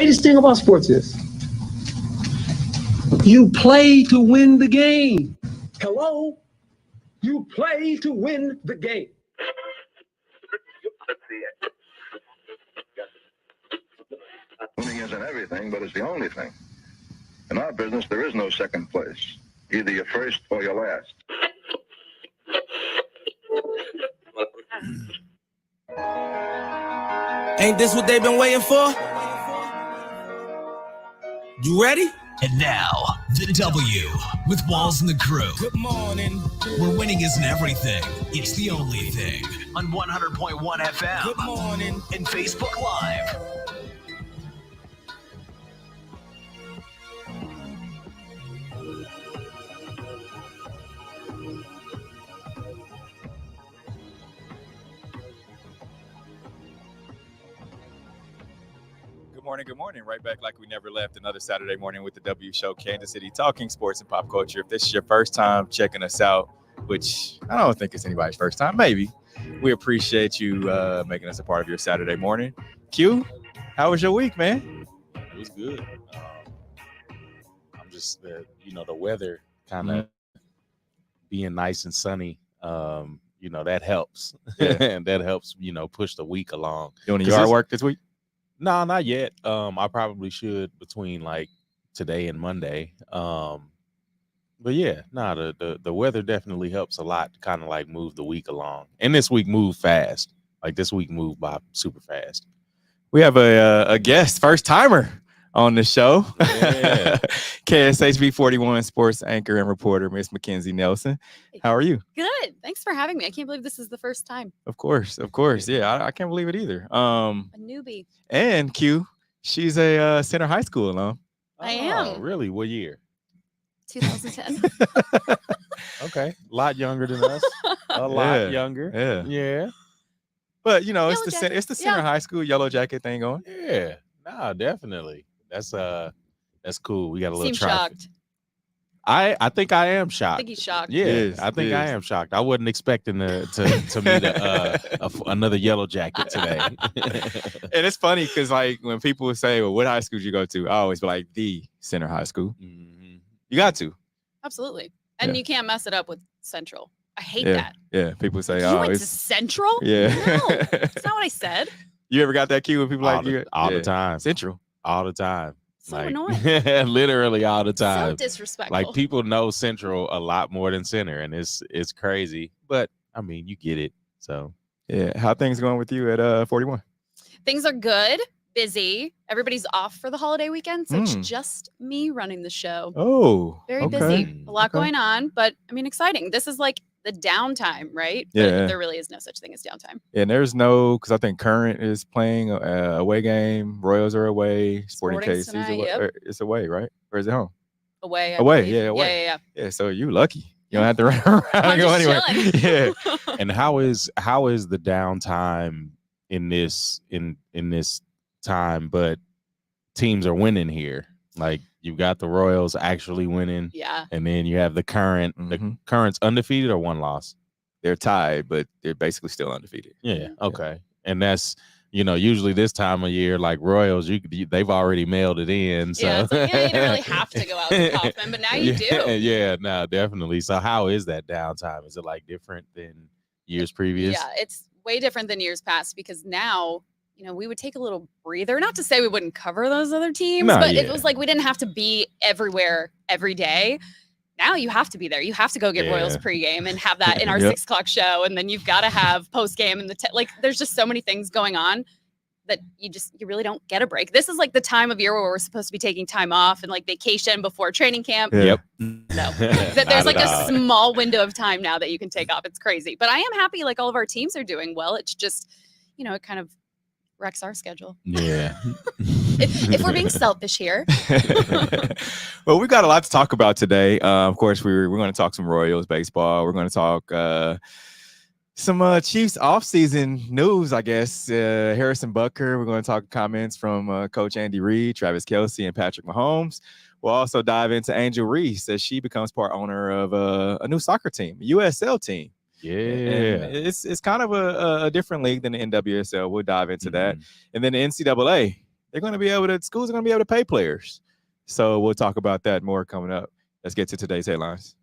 greatest thing about sports is you play to win the game. Hello? You play to win the game. Winning isn't everything, but it's the only thing. In our business, there is no second place. Either you're first or you're last. Ain't this what they've been waiting for? You ready? And now, the W with Walls and the crew. Good morning. Where winning isn't everything, it's the only thing. On 100.1 FM. Good morning. And Facebook Live. Good morning. Right back like we never left. Another Saturday morning with the W Show, Kansas City, talking sports and pop culture. If this is your first time checking us out, which I don't think it's anybody's first time, maybe, we appreciate you making us a part of your Saturday morning. Q, how was your week, man? It was good. I'm just, the weather kind of being nice and sunny. That helps. Yeah. And that helps, push the week along. Doing yard work this week? No, not yet. I probably should between like today and Monday. But yeah, the weather definitely helps a lot to kind of like move the week along. And this week moved fast. Like this week moved by super fast. We have a guest, first timer on the show. Yeah. KSHB 41 sports anchor and reporter, Miss Mackenzie Nelson. How are you? Good. Thanks for having me. I can't believe this is the first time. Of course. Yeah, I can't believe it either. A newbie. And Q, she's a Center High School alum. I am. Oh, really? What year? 2010. Okay. A lot younger than us. A lot younger. Yeah. Yeah. But, Yellow it's the Jacket. Center High School Yellow Jacket thing going. Yeah. Nah, definitely. That's cool. We got a little Seem traffic. shocked. I think I am I shocked. think he's shocked. Yeah, Yes, I think yes. I am shocked. I wasn't expecting to meet another Yellow Jacket today. And it's funny because, like, when people say, well, what high school did you go to? I always be like, the Center High School. Mhm. You got to. Absolutely. And Yeah. you can't mess it up with Central. I hate Yeah. that. Yeah. People say, You went to it's. Central? Yeah. No, that's not what I said. You ever got that cue when people all like the, you? all Yeah. the time, Central. all the time, So like annoying. literally all the So time. disrespectful. Like people know Central a lot more than Center, and it's crazy. But I mean, you get it. So Yeah. How things going with you at 41? Things are good. Busy. Everybody's off for the holiday weekend, so it's Mm. just me running the show. Oh. Very okay. busy. A lot Okay. going on, but I mean, exciting. This is like the downtime, right? Yeah. But there really is no such thing as downtime. And there's no, because I think Current is playing a away game. Royals are away. Sporting Sporting's KC's tonight, away. yep. Or it's away, right? Or is it home? Away. I Away, believe. yeah, away. Yeah. Yeah. So you lucky. You don't have to run around I'm and go just anywhere. chilling. Yeah. and how is the downtime in this time, but teams are winning here. Like you've got the Royals actually winning, Yeah. and then you have the Current. The Mhm. Current's undefeated or one loss. They're tied, but they're basically still undefeated. Yeah. Okay. And that's usually this time of year, like Royals, they've already mailed it in. So Yeah. It's like, yeah, you don't really have to go out with the Kaufman, but now you yeah, do. Yeah, no, definitely. So how is that downtime? Is it like different than years previous? Yeah, it's way different than years past because now, we would take a little breather. Not to say we wouldn't cover those other teams, No, but yeah. it was like we didn't have to be everywhere every day. Now you have to be there. You have to go get Royals Yeah. pregame and have that in our Yep. 6:00 show, and then you've got to have postgame and like. There's just so many things going on that you really don't get a break. This is like the time of year where we're supposed to be taking time off and like vacation before training camp. Yeah. Yep. No, that there's like a small window of time now that you can take off. It's crazy, but I am happy. Like all of our teams are doing well. It's just, it kind of wrecks our schedule. Yeah. If we're being selfish here. Well, we've got a lot to talk about today. Of course, we're going to talk some Royals baseball. We're going to talk some Chiefs offseason news, I guess. Harrison Butker. We're going to talk comments from Coach Andy Reid, Travis Kelce, and Patrick Mahomes. We'll also dive into Angel Reese as she becomes part owner of a new soccer team, a USL team. Yeah. And it's kind of a different league than the NWSL. We'll dive into that. And then the NCAA schools are going to be able to pay players. So we'll talk about that more coming up. Let's get to today's headlines.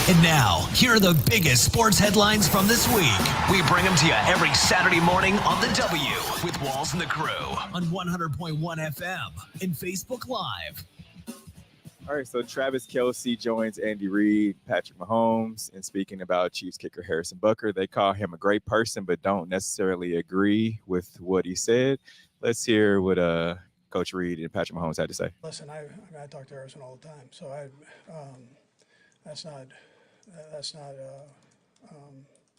And now, here are the biggest sports headlines from this week. We bring them to you every Saturday morning on the W with Walls and the Crew on 100.1 FM and Facebook Live. All right, so Travis Kelce joins Andy Reid, Patrick Mahomes, and speaking about Chiefs kicker Harrison Butker, they call him a great person, but don't necessarily agree with what he said. Let's hear what Coach Reid and Patrick Mahomes had to say. Listen, I talk to Harrison all the time, so that's not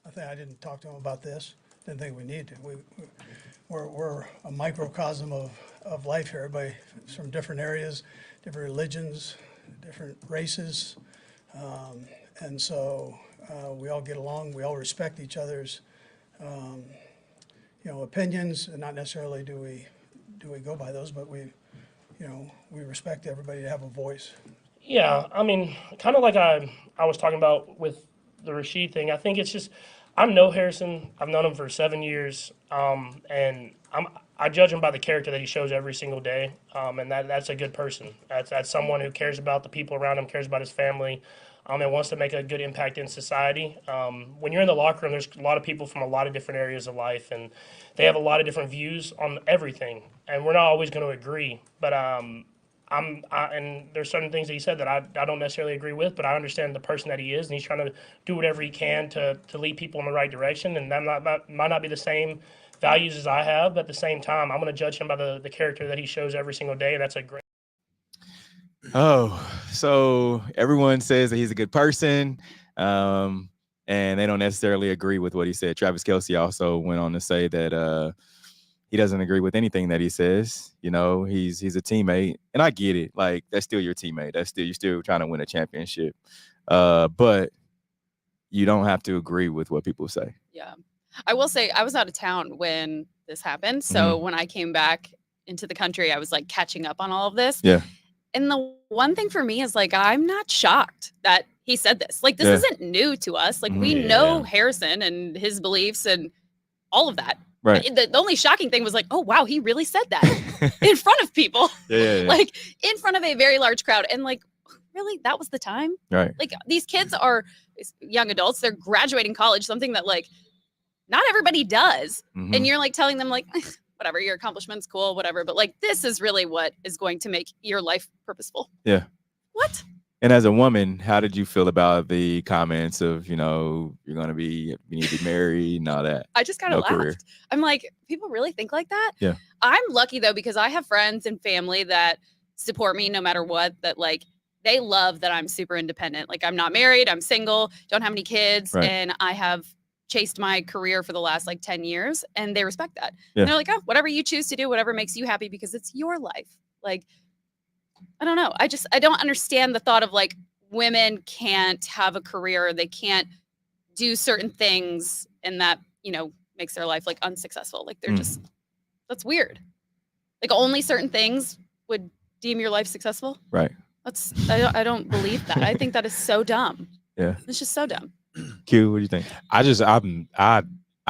I think I didn't talk to him about this. Didn't think we need to. We're a microcosm of life here. Everybody from different areas, different religions, different races, and so we all get along. We all respect each other's opinions, and not necessarily do we go by those, but we respect everybody to have a voice. Yeah, I mean, kind of like I was talking about with the Rashid thing. I think it's just, I know Harrison. I've known him for 7 years, and I judge him by the character that he shows every single day, and that's a good person. That's someone who cares about the people around him, cares about his family, and wants to make a good impact in society. When you're in the locker room, there's a lot of people from a lot of different areas of life, and they have a lot of different views on everything, and we're not always going to agree, but and there's certain things that he said that I don't necessarily agree with, but I understand the person that he is, and he's trying to do whatever he can to lead people in the right direction. And that might not be the same values as I have, but at the same time, I'm going to judge him by the character that he shows every single day, and that's a great. Oh, so everyone says that he's a good person, and they don't necessarily agree with what he said. Travis Kelce also went on to say that he doesn't agree with anything that he says. He's a teammate, and I get it. Like, that's still your teammate. You're still trying to win a championship. But you don't have to agree with what people say. Yeah. I will say I was out of town when this happened. So when I came back into the country, I was like catching up on all of this. Yeah. And the one thing for me is like, I'm not shocked that he said this. Like, this isn't new to us. Like, we know Harrison and his beliefs and all of that. Right. The only shocking thing was like, oh, wow, he really said that in front of people. Yeah. Like, in front of a very large crowd. And like, really, that was the time? Right. Like, these kids are young adults. They're graduating college, something that like not everybody does. And you're like telling them like, whatever, your accomplishments, cool, whatever. But like, this is really what is going to make your life purposeful. Yeah. What? And as a woman, how did you feel about the comments of, you need to be married and all that? I just kind of laughed. Career. I'm like, people really think like that? Yeah. I'm lucky though, because I have friends and family that support me no matter what, that like, they love that I'm super independent. Like, I'm not married, I'm single, don't have any kids, and I have chased my career for the last like 10 years, and they respect that. Yeah. And they're like, oh, whatever you choose to do, whatever makes you happy, because it's your life. Like, I don't know. I don't understand the thought of like women can't have a career, they can't do certain things, and that, makes their life like unsuccessful. Like, they're just, that's weird. Like, only certain things would deem your life successful. Right. I don't believe that. I think that is so dumb. Yeah. It's just so dumb. Q, what do you think? I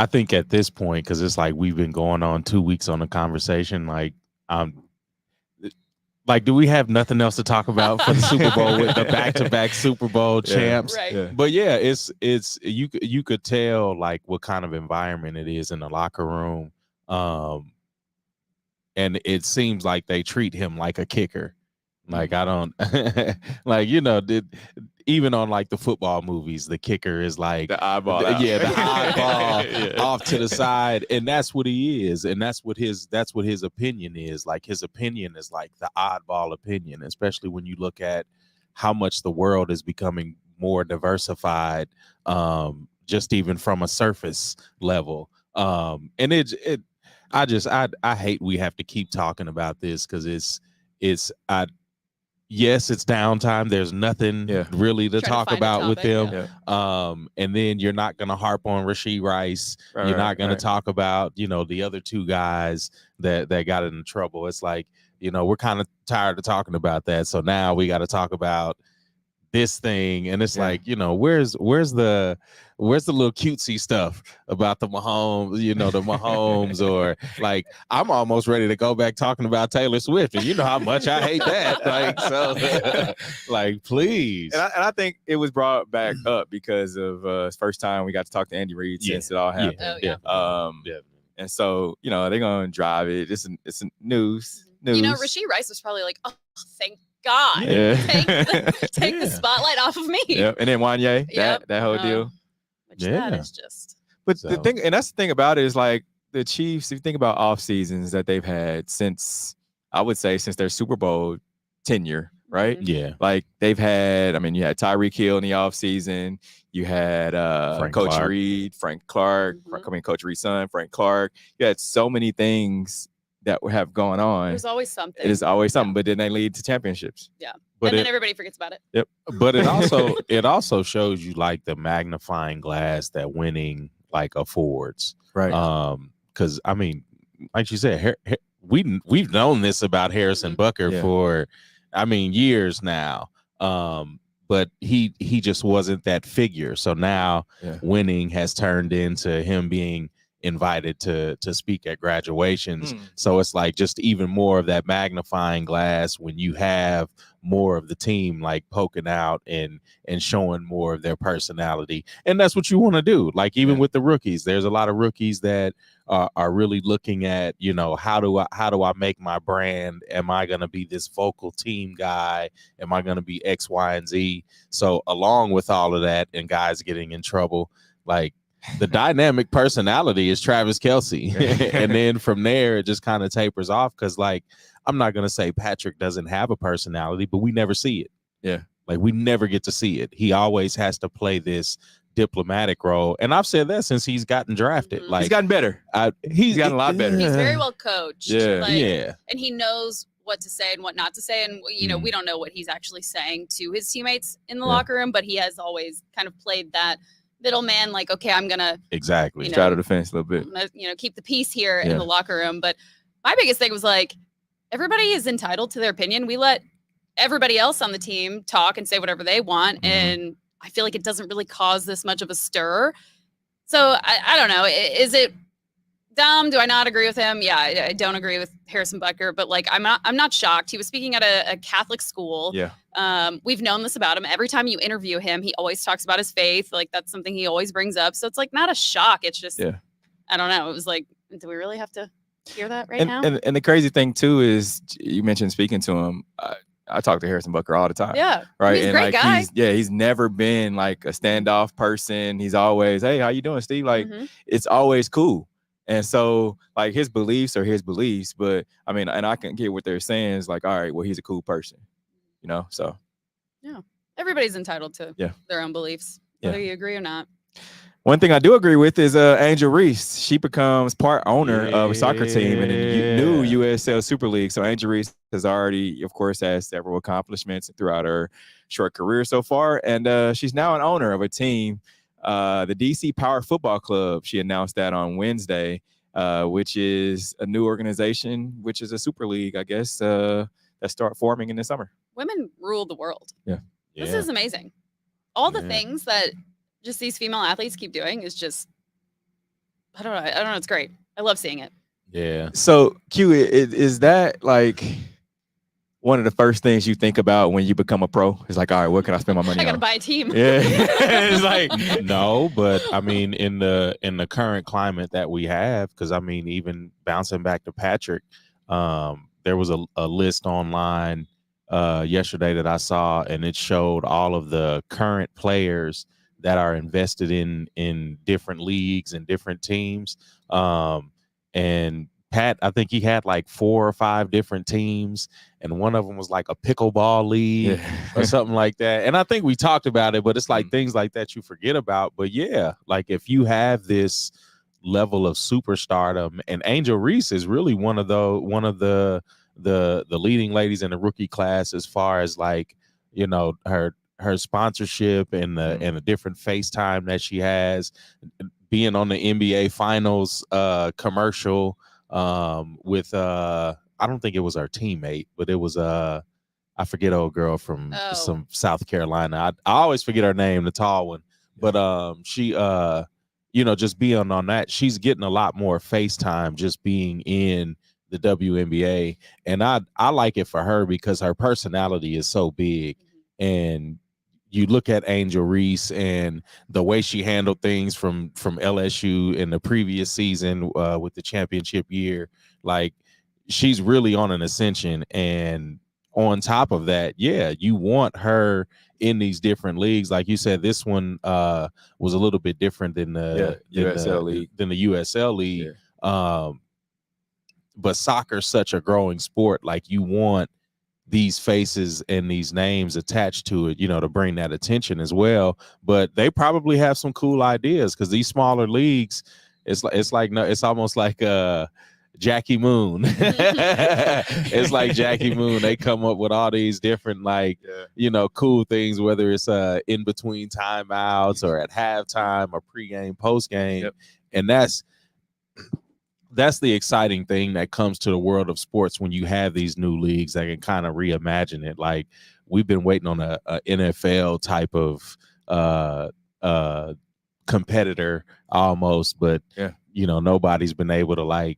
think at this point, because it's like we've been going on 2 weeks on a conversation, do we have nothing else to talk about for the Super Bowl with the back-to-back Super Bowl champs? Right. Yeah. But yeah, it's you could tell like what kind of environment it is in the locker room, and it seems like they treat him like a kicker. Like, I don't even on like the football movies, the kicker is like the oddball. The oddball off to the side, and that's what he is, and that's what his opinion is. Like, his opinion is like the oddball opinion, especially when you look at how much the world is becoming more diversified, just even from a surface level. And I hate we have to keep talking about this, because yes, it's downtime. There's nothing really to talk about with them. Yeah. And then you're not going to harp on Rashid Rice. You're not going to talk about, the other two guys that got into trouble. It's like, we're kind of tired of talking about that. So now we got to talk about this thing, and it's Yeah. like, where's the little cutesy stuff about the Mahomes, the Mahomes, or like I'm almost ready to go back talking about Taylor Swift, and you know how much I hate that. Like, so like, please. And I think it was brought back up because of first time we got to talk to Andy Reid since it all happened. And so, they're gonna drive it. It's news. Rasheed Rice was probably like, oh, thank God. Yeah. Take the spotlight off of me. Yep. And then Wanye, that whole deal. Which that is just. But the thing, and that's the thing about it, is like the Chiefs, if you think about off seasons that they've had since, I would say, since their Super Bowl tenure, right? Yeah. Like they've had, you had Tyreek Hill in the off season. You had Coach Clark. Reid, Frank Clark, Coach Reid's son, Frank Clark. You had so many things that have gone on. There's always something. It is always something, but then they lead to championships. Yeah. But and then everybody forgets about it. Yep. But it also shows you like the magnifying glass that winning like affords. Right. Because like you said, we've known this about Harrison Butker for years now. But he just wasn't that figure. So now winning has turned into him being invited to speak at graduations. So it's like just even more of that magnifying glass when you have more of the team like poking out and showing more of their personality. And that's what you want to do. Like even with the rookies, there's a lot of rookies that are really looking at, how do I make my brand? Am I going to be this vocal team guy? Am I going to be X, Y, and Z? So along with all of that and guys getting in trouble, like the dynamic personality is Travis Kelce. And then from there, it just kind of tapers off. Cause like, I'm not going to say Patrick doesn't have a personality, but we never see it. Yeah. Like we never get to see it. He always has to play this diplomatic role. And I've said that since he's gotten drafted. Like he's gotten better. He's gotten a lot better. He's very well coached. Yeah. And he knows what to say and what not to say. And, we don't know what he's actually saying to his teammates in the locker room, but he has always kind of played that middleman, like, okay, I'm gonna straddle the fence a little bit. I'm gonna, keep the peace here in the locker room. But my biggest thing was like, everybody is entitled to their opinion. We let everybody else on the team talk and say whatever they want, and I feel like it doesn't really cause this much of a stir. So I don't know. Is it dumb? Do I not agree with him? Yeah, I don't agree with Harrison Butker, but like I'm not shocked. He was speaking at a Catholic school. Yeah. We've known this about him. Every time you interview him, he always talks about his faith. Like that's something he always brings up. So it's like not a shock. It's just I don't know. It was like, do we really have to hear that now? And the crazy thing too is you mentioned speaking to him. I talk to Harrison Butker all the time. Yeah. Right. He's a and great like guy. he's never been like a standoff person. He's always, hey, how you doing, Steve? Like it's always cool. And so like his beliefs are his beliefs, but and I can get what they're saying is like, all right, well, he's a cool person, so. Yeah. Everybody's entitled to their own beliefs, whether you agree or not. One thing I do agree with is Angel Reese. She becomes part owner of a soccer team in the new USL Super League. So Angel Reese has already, of course, has several accomplishments throughout her short career so far. And she's now an owner of a team, the DC Power Football Club. She announced that on Wednesday, which is a new organization, which is a Super League, I guess, that start forming in the summer. Women rule the world. Yeah. This is amazing. All the things that just these female athletes keep doing is just, I don't know. It's great. I love seeing it. Yeah. So Q, is that like one of the first things you think about when you become a pro? It's like, all right, what can I spend my money on? I got to buy a team. Yeah. It's like, no, but in the current climate that we have, because even bouncing back to Patrick, there was a list online yesterday that I saw, and it showed all of the current players that are invested in different leagues and different teams. And Pat, I think he had like 4 or 5 different teams, and one of them was like a pickleball league or something like that. And I think we talked about it, but it's like things like that you forget about. But yeah, like if you have this level of superstardom, and Angel Reese is really one of the leading ladies in the rookie class as far as like, her sponsorship and the different FaceTime that she has, being on the NBA Finals commercial with I don't think it was our teammate, but it was I forget old girl from Oh. some South Carolina. I always forget her name, the tall one. But she just being on that, she's getting a lot more FaceTime just being in the WNBA. And I like it for her because her personality is so big. And you look at Angel Reese and the way she handled things from LSU in the previous season with the championship year, like she's really on an ascension. And on top of that, yeah, you want her in these different leagues. Like you said, this one was a little bit different than the USL League. than the USL League. Yeah. But soccer's such a growing sport. Like you want these faces and these names attached to it, to bring that attention as well. But they probably have some cool ideas because these smaller leagues, it's almost like Jackie Moon. It's like Jackie Moon. They come up with all these different cool things, whether it's in between timeouts or at halftime or pregame, postgame. Yep. And that's the exciting thing that comes to the world of sports when you have these new leagues that can kind of reimagine it. Like we've been waiting on a NFL type of competitor almost, but nobody's been able to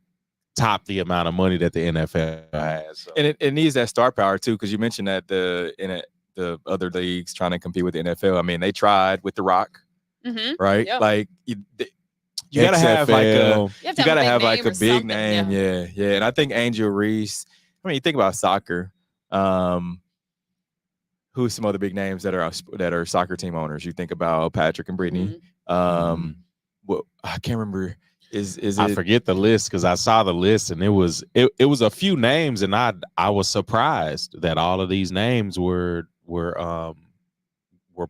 top the amount of money that the NFL has. So. And it needs that star power too, because you mentioned that the other leagues trying to compete with the NFL. I mean, they tried with The Rock, right? Yep. Like you gotta have like a big name, yeah. And I think Angel Reese. I mean, you think about soccer. Who's some other big names that are soccer team owners? You think about Patrick and Brittany. Well, I can't remember. I forget the list because I saw the list and it was a few names and I was surprised that all of these names were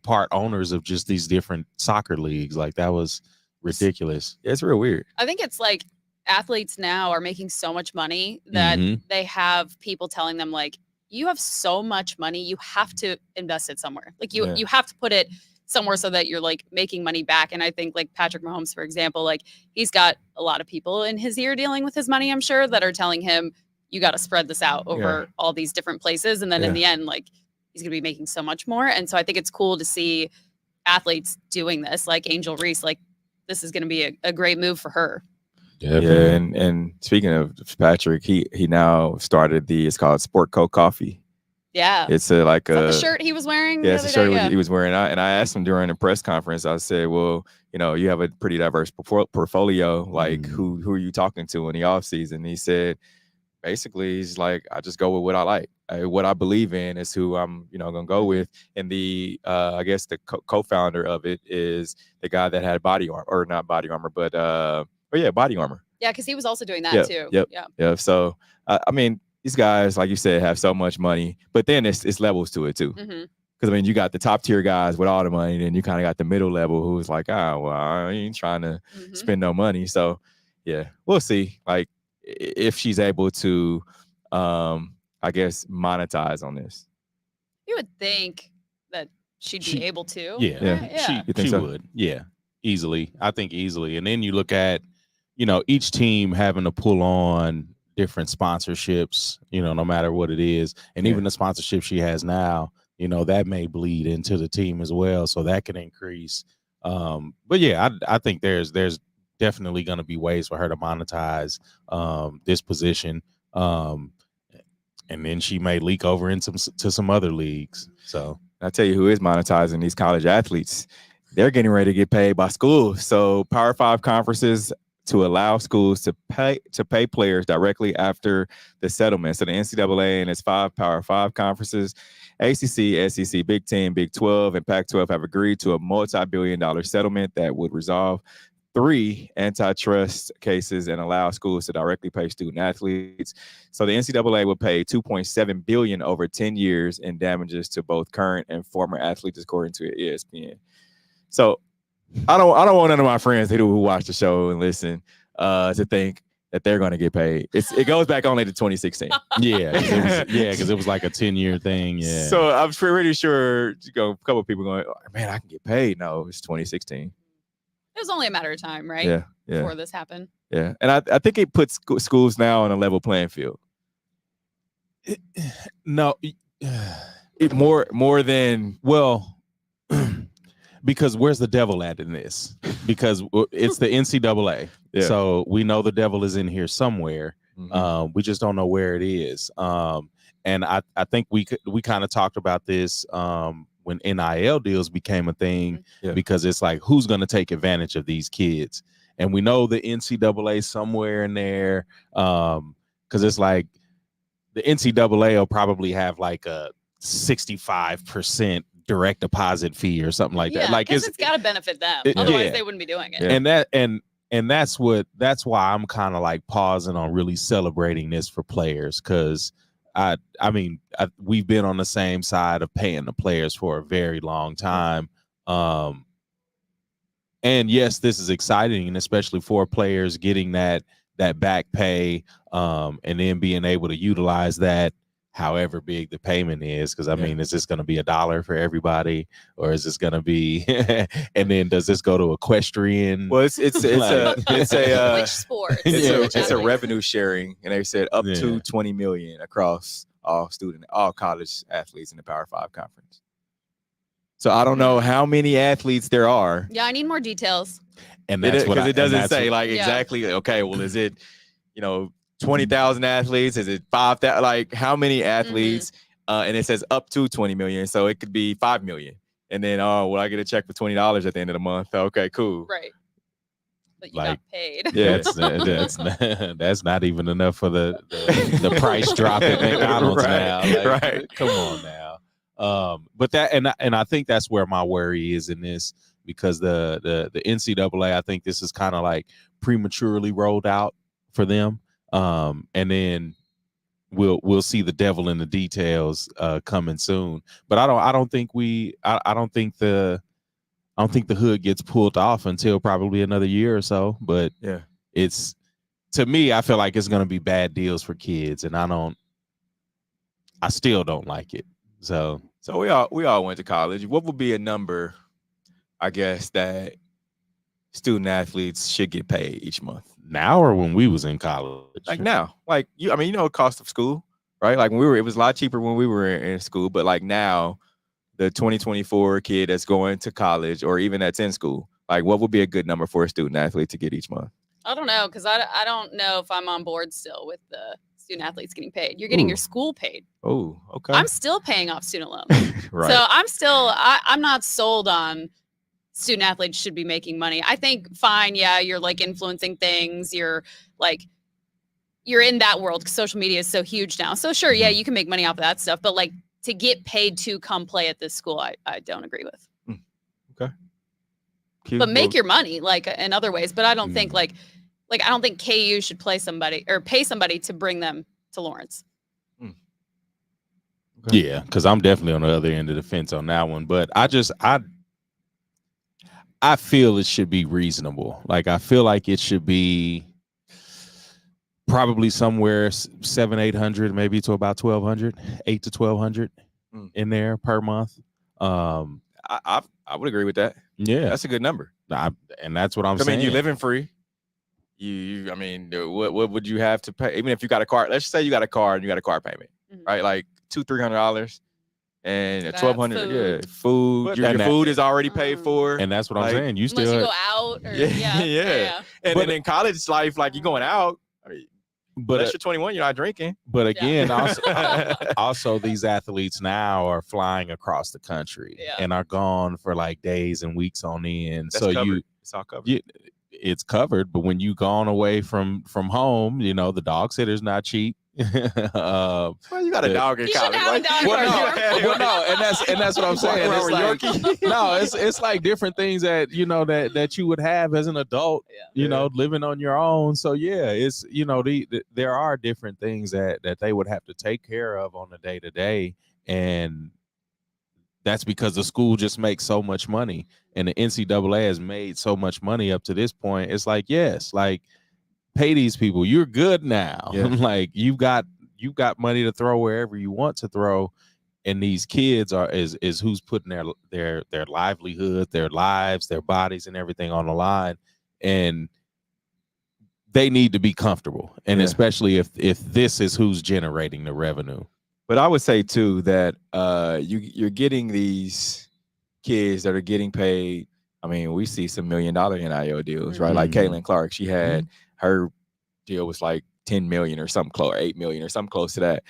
part owners of just these different soccer leagues. Like that was ridiculous. Yeah, it's real weird. I think it's like athletes now are making so much money that they have people telling them like, you have so much money, you have to invest it somewhere. Like you have to put it somewhere so that you're like making money back. And I think like Patrick Mahomes, for example, like he's got a lot of people in his ear dealing with his money, I'm sure, that are telling him, you got to spread this out over all these different places. And then in the end, like he's going to be making so much more. And so I think it's cool to see athletes doing this, like Angel Reese, like this is going to be a great move for her. Yeah, and speaking of Patrick, he now started it's called Sport Co Coffee. Yeah, it's the shirt he was wearing. Yeah, it's the shirt he was wearing. And I asked him during the press conference. I said, "Well, you have a pretty diverse portfolio. Like, who are you talking to in the off season?" He said, basically, he's like, "I just go with what I like. What I believe in is who I'm, gonna go with." And I guess the co-founder of it is the guy that had Body Armor, or not Body Armor, but Body Armor. Yeah, because he was also doing that too. Yep. So I mean, these guys, like you said, have so much money, but then it's levels to it too. Because I mean, you got the top tier guys with all the money, then you kind of got the middle level who's like, I ain't trying to spend no money. So yeah, we'll see. Like if she's able to, I guess, monetize on this. You would think that she'd be able to. Yeah. She would. Yeah, easily. I think easily. And then you look at, each team having to pull on different sponsorships, no matter what it is. And even the sponsorship she has now, that may bleed into the team as well. So that can increase. But yeah, I think there's definitely going to be ways for her to monetize this position. And then she may leak over into some other leagues. So I'll tell you who is monetizing these college athletes. They're getting ready to get paid by schools. So Power 5 conferences to allow schools to pay players directly after the settlement. So the NCAA and its 5 Power 5 conferences, ACC, SEC, Big 10, Big 12, and Pac-12 have agreed to a multi-billion-dollar settlement that would resolve 3 antitrust cases and allow schools to directly pay student athletes. So the NCAA would pay $2.7 billion over 10 years in damages to both current and former athletes, according to ESPN. So I don't want none of my friends who watch the show and listen to think that they're going to get paid. It goes back only to 2016. Because it was like a 10-year thing. Yeah. So I'm pretty sure a couple of people going, oh, man, I can get paid. No, it's 2016. It was only a matter of time, right? Yeah. Before this happened. Yeah, and I think it puts schools now on a level playing field. No, more than Well, because where's the devil at in this? Because it's the NCAA. Yeah. So we know the devil is in here somewhere. We just don't know where it is. And I think we kind of talked about this when NIL deals became a thing, because it's like, who's going to take advantage of these kids? And we know the NCAA somewhere in there, because it's like the NCAA will probably have like a 65% direct deposit fee or something like that. Like it's got to benefit them. Otherwise, they wouldn't be doing it. And that's why I'm kind of like pausing on really celebrating this for players, because we've been on the same side of paying the players for a very long time. And yes, this is exciting, and especially for players getting that back pay, and then being able to utilize that however big the payment is. Because I mean, is this going to be $1 for everybody, or is this going to be and then does this go to equestrian? Well, it's a which sport? It's a revenue sharing, and they said up to $20 million across all college athletes in the Power 5 conference. So I don't know how many athletes there are. Yeah, I need more details. And that's because it doesn't say like exactly. Okay, well, is it 20,000 athletes? Is it 5,000? Like how many athletes? And it says up to 20 million, so it could be 5 million. And then I get a check for $20 at the end of the month. Okay, cool. Right. But you got paid. Yeah, that's not even enough for the price drop at McDonald's now. Like, right. Come on now. But that and I think that's where my worry is in this, because the NCAA, I think this is kind of like prematurely rolled out for them. And then we'll see the devil in the details coming soon. But I don't think the hood gets pulled off until probably another year or so. But it's, to me, I feel like it's going to be bad deals for kids, and I still don't like it. So we all went to college. What would be a number, I guess, that student athletes should get paid each month? Now or when we was in college? Like now. Like the cost of school, right? Like when it was a lot cheaper when we were in school, but like now, the 2024 kid that's going to college or even that's in school, like what would be a good number for a student athlete to get each month? I don't know, because I don't know if I'm on board still with the student athletes getting paid. You're getting your school paid. Oh, okay. I'm still paying off student loans. Right. So I'm not sold on student athletes should be making money. I think fine, you're like influencing things. You're in that world because social media is so huge now. So sure, you can make money off of that stuff, but like to get paid to come play at this school, I don't agree with. Okay. But make your money like in other ways. But I don't think like I don't think KU should pay somebody to bring them to Lawrence. Okay. Yeah, because I'm definitely on the other end of the fence on that one. But I feel it should be reasonable. Like I feel like it should be probably somewhere 700-800, maybe to about 1,200, 8 to 1,200 in there per month. I would agree with that. Yeah, that's a good number. And that's what I'm saying. I mean, you're living free. What would you have to pay? Even if you got a car, let's say you got a car and you got a car payment, right? Like $200-300 and $1,200. Food. Your food is already paid for. And that's what I'm saying. You still unless you go out. Or, yeah. And in college life, like you're going out. But unless you're 21, you're not drinking. But again, also these athletes now are flying across the country and are gone for like days and weeks on end. That's covered. It's all covered. It's covered, but when you gone away from home, the dog sitter's not cheap. Well, you got a dog in college. And that's what I'm saying. It's like, no, it's like different things that that you would have as an adult, living on your own. So it's there are different things that they would have to take care of on a day to day, and that's because the school just makes so much money, and the NCAA has made so much money up to this point. It's like, yes, like pay these people. You're good now. Yeah. Like you've got money to throw wherever you want to throw, and these kids is who's putting their livelihood, their lives, their bodies, and everything on the line, and they need to be comfortable. And especially if this is who's generating the revenue. But I would say too that you're getting these kids that are getting paid. I mean, we see some $1 million NIL deals, right? Like Caitlin Clark, she had her deal was like 10 million or something close, 8 million or something close to that.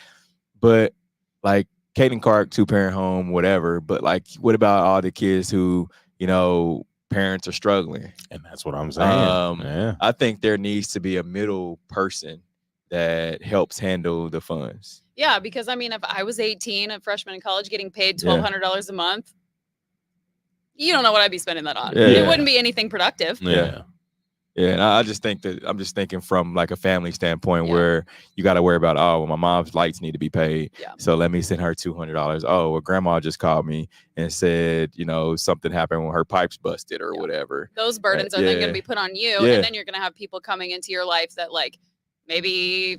But like Caitlin Clark, 2-parent home, whatever. But like, what about all the kids who, parents are struggling? And that's what I'm saying. I think there needs to be a middle person that helps handle the funds. Yeah, because I mean, if I was 18, a freshman in college, getting paid $1,200 a month, you don't know what I'd be spending that on. Yeah. It wouldn't be anything productive. Yeah. And I just think that I'm just thinking from like a family standpoint where you got to worry about, oh, well, my mom's lights need to be paid. Yeah. So let me send her $200. Oh, well, grandma just called me and said, something happened when her pipes busted or whatever. Those burdens are then going to be put on you. Yeah. And then you're going to have people coming into your life that like maybe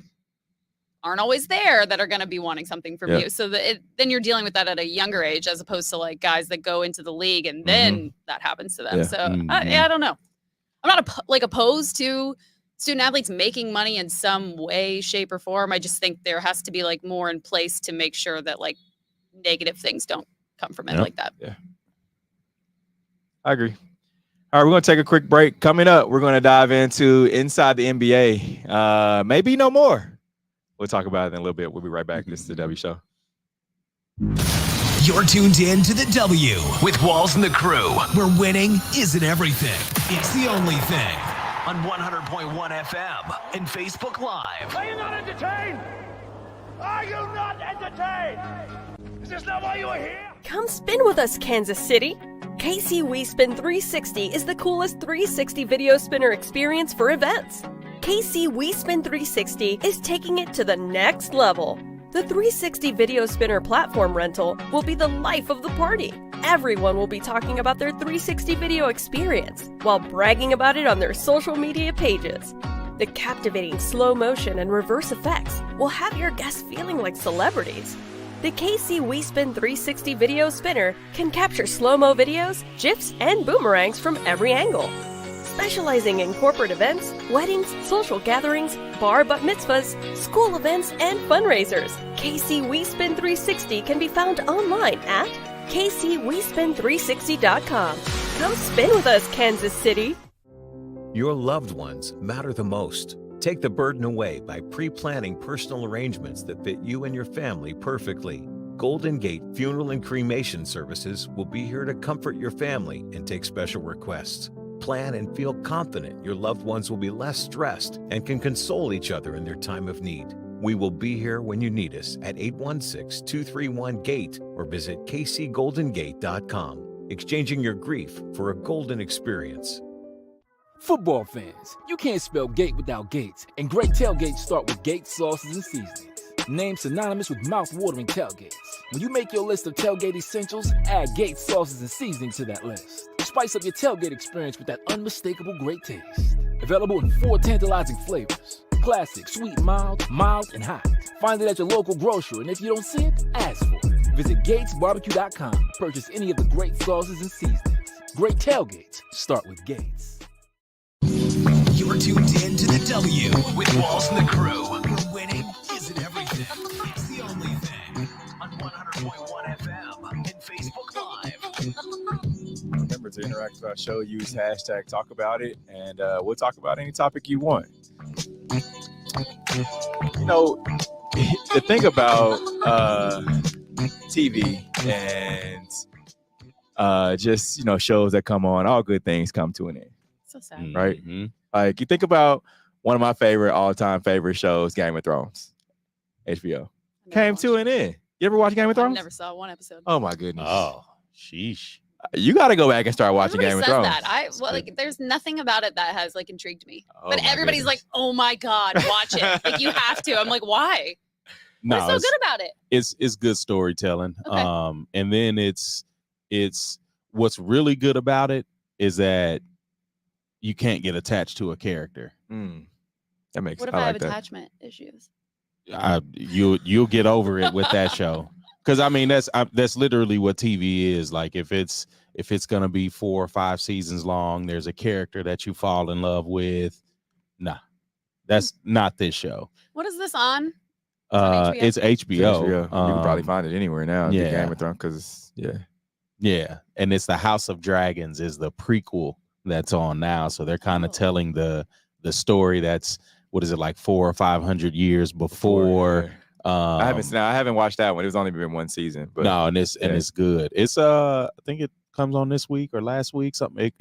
aren't always there that are going to be wanting something from you. So then you're dealing with that at a younger age, as opposed to like guys that go into the league and then that happens to them. Yeah. So I don't know. I'm not opposed to student athletes making money in some way, shape, or form. I just think there has to be like more in place to make sure that like negative things don't come from it like that. Yeah. I agree. All right, we're going to take a quick break. Coming up, we're going to dive into Inside the NBA. Maybe no more. We'll talk about it in a little bit. We'll be right back. This is the W Show. You're tuned in to the W with Walls and the Crew, where winning isn't everything. It's the only thing. On 100.1 FM and Facebook Live. Are you not entertained? Are you not entertained? Is this not why you are here? Come spin with us, Kansas City. KC WeSpin 360 is the coolest 360 video spinner experience for events. KC WeSpin 360 is taking it to the next level. The 360 video spinner platform rental will be the life of the party. Everyone will be talking about their 360 video experience while bragging about it on their social media pages. The captivating slow motion and reverse effects will have your guests feeling like celebrities. The KC WeSpin 360 video spinner can capture slow-mo videos, GIFs, and boomerangs from every angle. Specializing in corporate events, weddings, social gatherings, bar bat mitzvahs, school events, and fundraisers, KC WeSpin 360 can be found online at kcwespin360.com. Come spin with us, Kansas City. Your loved ones matter the most. Take the burden away by pre-planning personal arrangements that fit you and your family perfectly. Golden Gate Funeral and Cremation Services will be here to comfort your family and take special requests. Plan and feel confident your loved ones will be less stressed and can console each other in their time of need. We will be here when you need us at 816-231-GATE or visit kcgoldengate.com. Exchanging your grief for a golden experience. Football fans, you can't spell gate without Gates, and great tailgates start with Gates sauces and seasonings. Named synonymous with mouth-watering tailgates. When you make your list of tailgate essentials, add Gates sauces and seasonings to that list. Spice up your tailgate experience with that unmistakable great taste. Available in 4 tantalizing flavors: classic, sweet, mild, and hot. Find it at your local grocer, and if you don't see it, ask for it. Visit GatesBarbecue.com. Purchase any of the great sauces and seasonings. Great tailgates start with Gates. You're tuned in to the W with Walls and the Crew, where winning isn't everything. It's the only thing. On 100.1 FM and Facebook Live. Remember to interact with our show, use hashtag talk about it, and we'll talk about any topic you want. The thing about TV and just shows that come on, all good things come to an end. So sad. Right? Mm-hmm. Like, you think about one of my all-time favorite shows, Game of Thrones. HBO. Came to an end. You ever watch Game of Thrones? I never saw one episode. Oh, my goodness. Oh, sheesh. You got to go back and start watching Game of Thrones. That. There's nothing about it that has like intrigued me. But everybody's like, "Oh my god, watch it! Like, you have to." I'm like, "Why?" What's so good about it? It's good storytelling. Okay. And then it's what's really good about it is that you can't get attached to a character. That makes. What if I have attachment issues? You'll get over it with that show. Because I mean that's literally what TV is. Like, if it's gonna be 4 or 5 seasons long, there's a character that you fall in love with. Nah, that's not this show. What is this on? It's HBO. You can probably find it anywhere now. Yeah. The Game of Thrones, because yeah, and it's the House of Dragons is the prequel that's on now. So they're kind of telling the story that's what is it like 400 or 500 years before. I haven't watched that one. It was only been one season, but no, and it's good. It's I think it comes on this week or last week. Something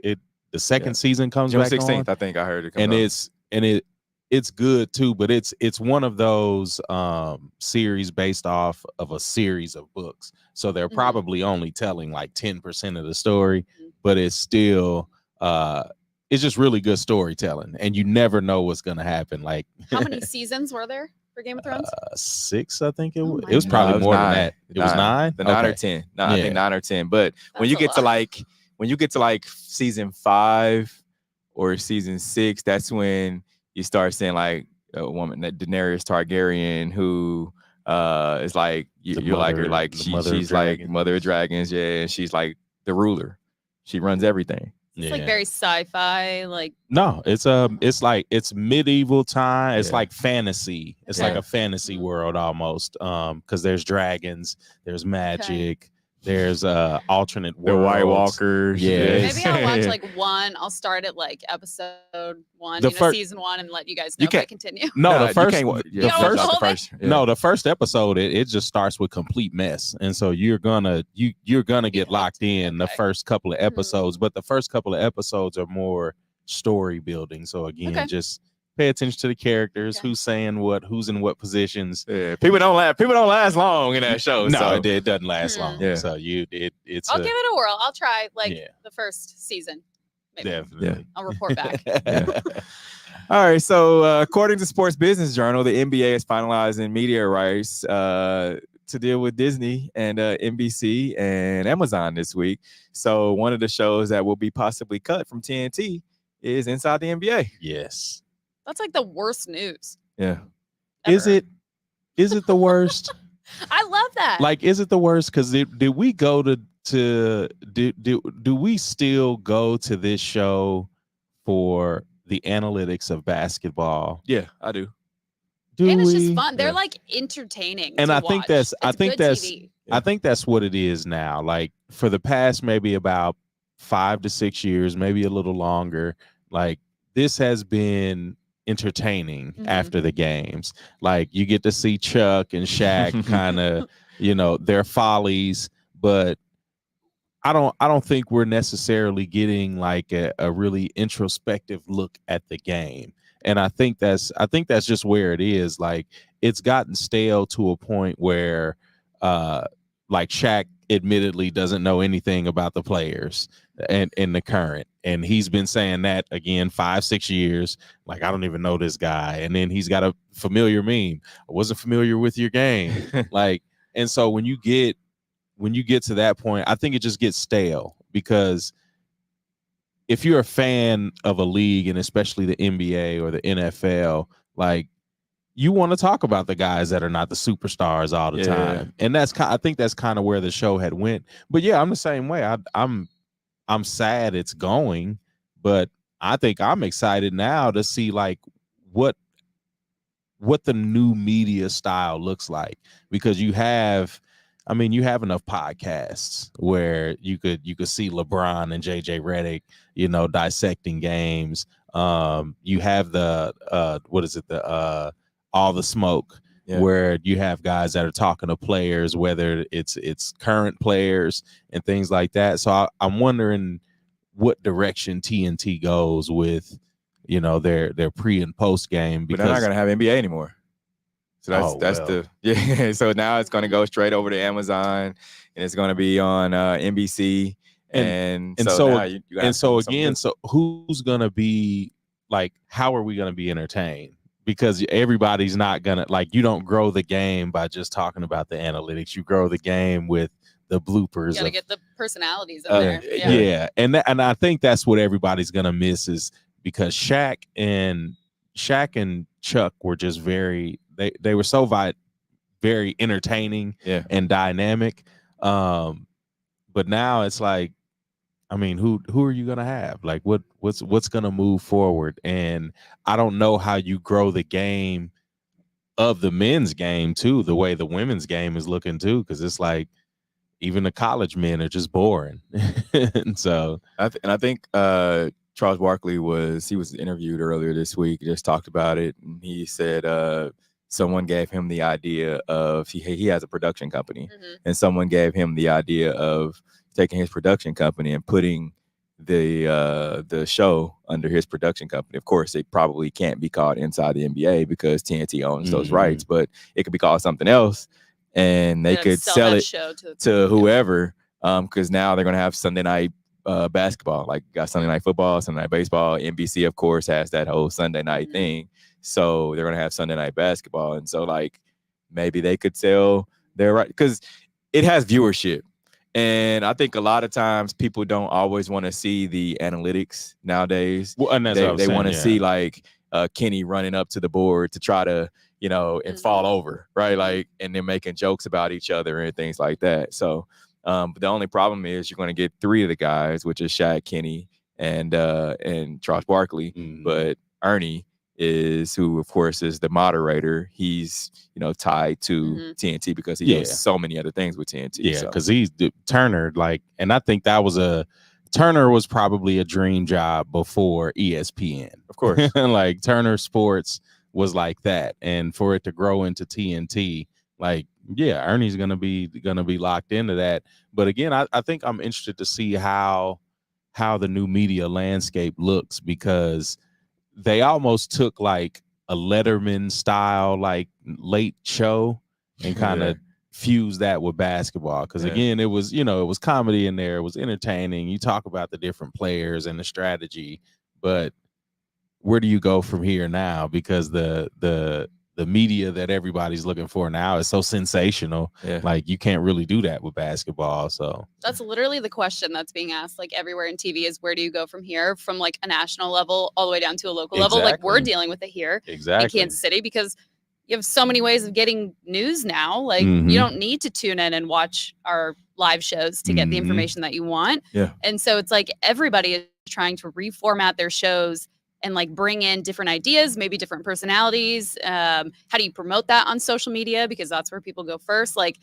the second season comes June back 16th. on. I think I heard it. It's good too, but it's one of those series based off of a series of books. So they're probably only telling like 10% of the story, but it's still it's just really good storytelling, and you never know what's gonna happen. Like how many seasons were there for Game of Thrones? 6, I think it was. It was probably more than that. It was 9. The 9 or 10. No, I think 9 or 10. But when you get to like season 5 or season 6, that's when you start seeing like a woman, that Daenerys Targaryen, who is like you like her, like she's like mother of dragons, and she's like the ruler. She runs everything. It's like very sci-fi, like no, it's medieval time. It's like fantasy. It's like a fantasy world almost. Because there's dragons, there's magic, there's alternate worlds. The White Walkers. Yeah. Maybe I'll watch like one. I'll start at like episode 1, season 1, and let you guys know if I continue. No, the first episode, it just starts with complete mess, and so you're gonna get locked in the first couple of episodes. But the first couple of episodes are more story building. So again, just pay attention to the characters, who's saying what, who's in what positions. Yeah, people don't last long in that show. No, so. it doesn't last long. Yeah. So I'll give it a whirl. I'll try the first season. Maybe. Definitely. I'll report back. All right. So according to Sports Business Journal, the NBA is finalizing media rights to deal with Disney and NBC and Amazon this week. So one of the shows that will be possibly cut from TNT is Inside the NBA. Yes. That's like the worst news. Yeah. Ever. Is it the worst? I love that. Like, is it the worst? Because did we go do we still go to this show for the analytics of basketball? Yeah, I do. And it's just fun. They're like entertaining. And I think that's TV. I think that's what it is now. Like for the past maybe about 5 to 6 years, maybe a little longer, like this has been entertaining after the games. Like you get to see Chuck and Shaq kind of, their follies, but I don't think we're necessarily getting like a really introspective look at the game. And I think that's just where it is. Like it's gotten stale to a point where like Shaq admittedly doesn't know anything about the players and in the current. And he's been saying that again 5-6 years. Like, I don't even know this guy. And then he's got a familiar meme. I wasn't familiar with your game. Like, and so when you get to that point, I think it just gets stale, because if you're a fan of a league, and especially the NBA or the NFL, like you want to talk about the guys that are not the superstars all the time. And I think that's kind of where the show had went. But yeah, I'm the same way. I'm sad it's going, but I think I'm excited now to see like what the new media style looks like, because you have enough podcasts where you could see LeBron and JJ Redick, dissecting games. You have the All the Smoke, where you have guys that are talking to players, whether it's current players and things like that. So I'm wondering what direction TNT goes with, their pre and post game, because but they're not gonna have NBA anymore. So so now it's going to go straight over to Amazon, and it's going to be on NBC. So who's going to be like, how are we going to be entertained? Because everybody's not going to, like, you don't grow the game by just talking about the analytics. You grow the game with the bloopers. You got to get the personalities in there. Yeah. And I think that's what everybody's going to miss, is because Shaq and Chuck were just they were so very entertaining and dynamic. But now it's like, I mean, who are you gonna have? Like, what's gonna move forward? And I don't know how you grow the game of the men's game too, the way the women's game is looking too, because it's like even the college men are just boring. And so I think Charles Barkley was interviewed earlier this week, just talked about it, and he said someone gave him the idea of he has a production company, and someone gave him the idea of taking his production company and putting the show under his production company. Of course, it probably can't be called Inside the NBA because TNT owns those rights, but it could be called something else, and they could sell it to whoever. Because now they're gonna have Sunday night basketball, like got Sunday night football, Sunday night baseball. NBC, of course, has that whole Sunday night thing, so they're gonna have Sunday night basketball, and so like maybe they could sell their right because it has viewership. And I think a lot of times people don't always want to see the analytics nowadays. Well, and they want to see like Kenny running up to the board to try to, and fall over, right? Like, and they're making jokes about each other and things like that. So, but the only problem is you're going to get 3 of the guys, which is Shaq, Kenny, and Charles Barkley. But Ernie who of course is the moderator. He's tied to TNT because he does so many other things with TNT. Yeah, because he's Turner, like, and I think that was Turner was probably a dream job before ESPN. Of course. Like Turner Sports was like that. And for it to grow into TNT, like, yeah, Ernie's gonna be locked into that. But again, I think I'm interested to see how the new media landscape looks, because they almost took like a Letterman style, like late show, and kind of fused that with basketball. Because again, it was, it was comedy in there. It was entertaining. You talk about the different players and the strategy, but where do you go from here now? Because the media that everybody's looking for now is so sensational. Like you can't really do that with basketball. So that's literally the question that's being asked like everywhere in TV is, where do you go from here, from like a national level all the way down to a local level? Like we're dealing with it here in Kansas City, because you have so many ways of getting news now. Like you don't need to tune in and watch our live shows to get the information that you want. And so it's like everybody is trying to reformat their shows and like bring in different ideas, maybe different personalities. How do you promote that on social media? Because that's where people go first. Like,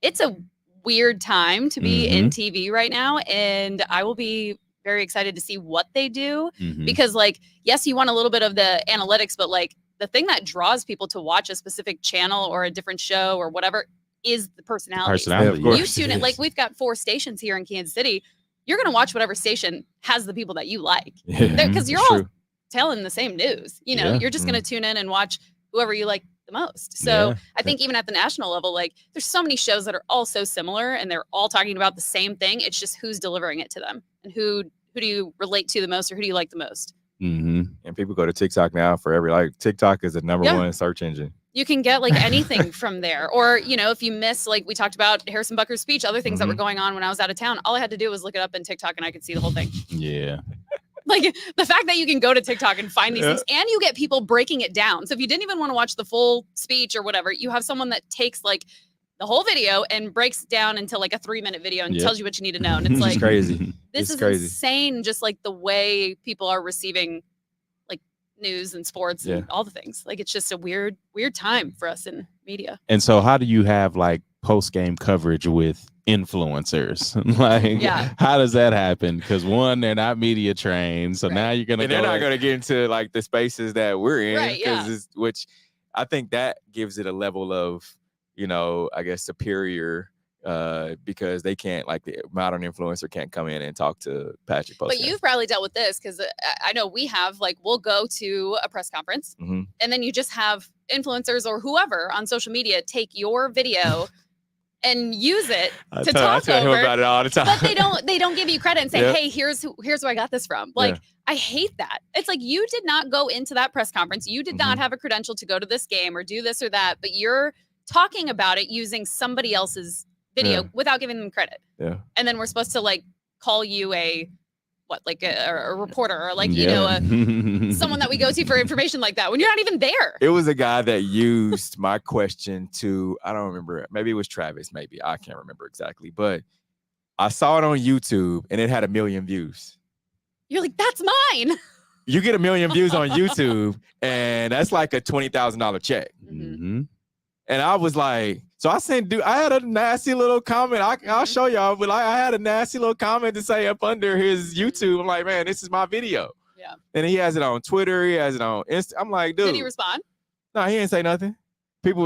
it's a weird time to be in TV right now. And I will be very excited to see what they do. Because like, yes, you want a little bit of the analytics, but like the thing that draws people to watch a specific channel or a different show or whatever is the personality. You tune in, like we've got 4 stations here in Kansas City. You're going to watch whatever station has the people that you like. Because you're all telling the same news, you're just going to tune in and watch whoever you like the most. So I think even at the national level, like there's so many shows that are all so similar and they're all talking about the same thing. It's just who's delivering it to them and who do you relate to the most, or who do you like the most? And people go to TikTok now for TikTok is the number 1 search engine. You can get like anything from there. Or, if you miss, like we talked about Harrison Butker's speech, other things that were going on when I was out of town, all I had to do was look it up in TikTok and I could see the whole thing. Like the fact that you can go to TikTok and find these things, and you get people breaking it down. So if you didn't even want to watch the full speech or whatever, you have someone that takes like the whole video and breaks it down into like a 3-minute video and tells you what you need to know. And it's like, crazy. This is crazy. Insane. Just like the way people are receiving like news and sports and all the things. Like, it's just a weird time for us in media. And so how do you have like post-game coverage with influencers? Like, how does that happen? Because one, they're not media trained, so now you're gonna they're not gonna get into like the spaces that we're in, which I think that gives it a level of I guess superior, because they can't, like the modern influencer can't come in and talk to Patrick Post. But you've probably dealt with this, because I know we have, like, we'll go to a press conference and then you just have influencers or whoever on social media take your video and use it to talk over. I tell him about it all the time. But they don't give you credit and say, hey, here's where I got this from. Like, I hate that. It's like, you did not go into that press conference. You did not have a credential to go to this game or do this or that, but you're talking about it using somebody else's video without giving them credit. And then we're supposed to like call you a reporter, or like, someone that we go to for information like that when you're not even there. It was a guy that used my question to, I don't remember, maybe it was Travis, maybe, I can't remember exactly, but I saw it on YouTube and it had 1 million views. You're like, that's mine. you get 1 million views on YouTube, and that's like a $20,000 check. Mm-hmm. And I was like, so I sent, dude, I had a nasty little comment. I'll show y'all, but I had a nasty little comment to say up under his YouTube. I'm like, man, this is my video. Yeah. And he has it on Twitter. He has it on Insta. I'm like, dude. Did he respond? No, he didn't say nothing. People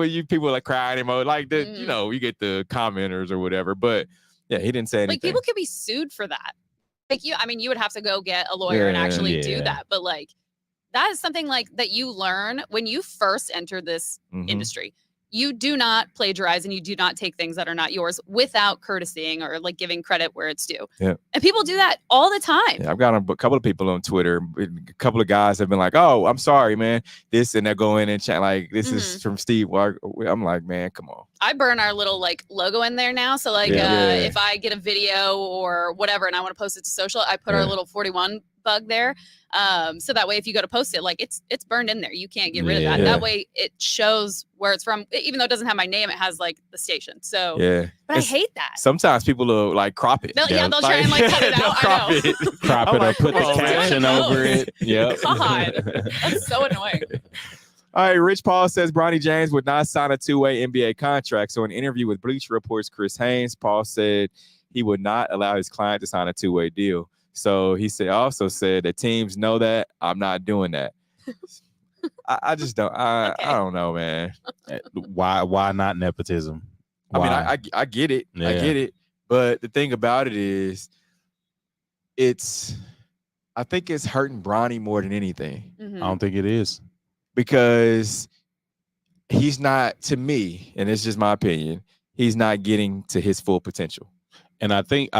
like crying emoji, like the, you know, you get the commenters or whatever. But yeah, he didn't say anything. Like people could be sued for that. Like you would have to go get a lawyer and actually do that. But like that is something like that you learn when you first enter this industry. You do not plagiarize and you do not take things that are not yours without courtesying or like giving credit where it's due. Yeah. And people do that all the time. Yeah, I've got a couple of people on Twitter. A couple of guys have been like, "Oh, I'm sorry, man. This," and they go in and chat like, "This is from Steve." I'm like, man, come on. I burn our little like logo in there now. So like if I get a video or whatever and I want to post it to social, I put our little 41 bug there. So that way if you go to post it, like it's burned in there. You can't get rid of that. That way it shows where it's from. Even though it doesn't have my name, it has like the station. So but I hate that. Sometimes people will like crop it. They'll try and like cut it out. Crop I know. Crop it or put the caption over it. Yep. God, that's so annoying. All right, Rich Paul says Bronny James would not sign a two-way NBA contract. So in an interview with Bleacher Report's Chris Haynes, Paul said he would not allow his client to sign a two-way deal. So he also said that teams know that I'm not doing that. I just don't. I don't know, man. Why not nepotism? Why? I mean, I get it. Yeah. I get it. But the thing about it is, I think it's hurting Bronny more than anything. I don't think it is. Because he's not, to me, and it's just my opinion, he's not getting to his full potential. And I think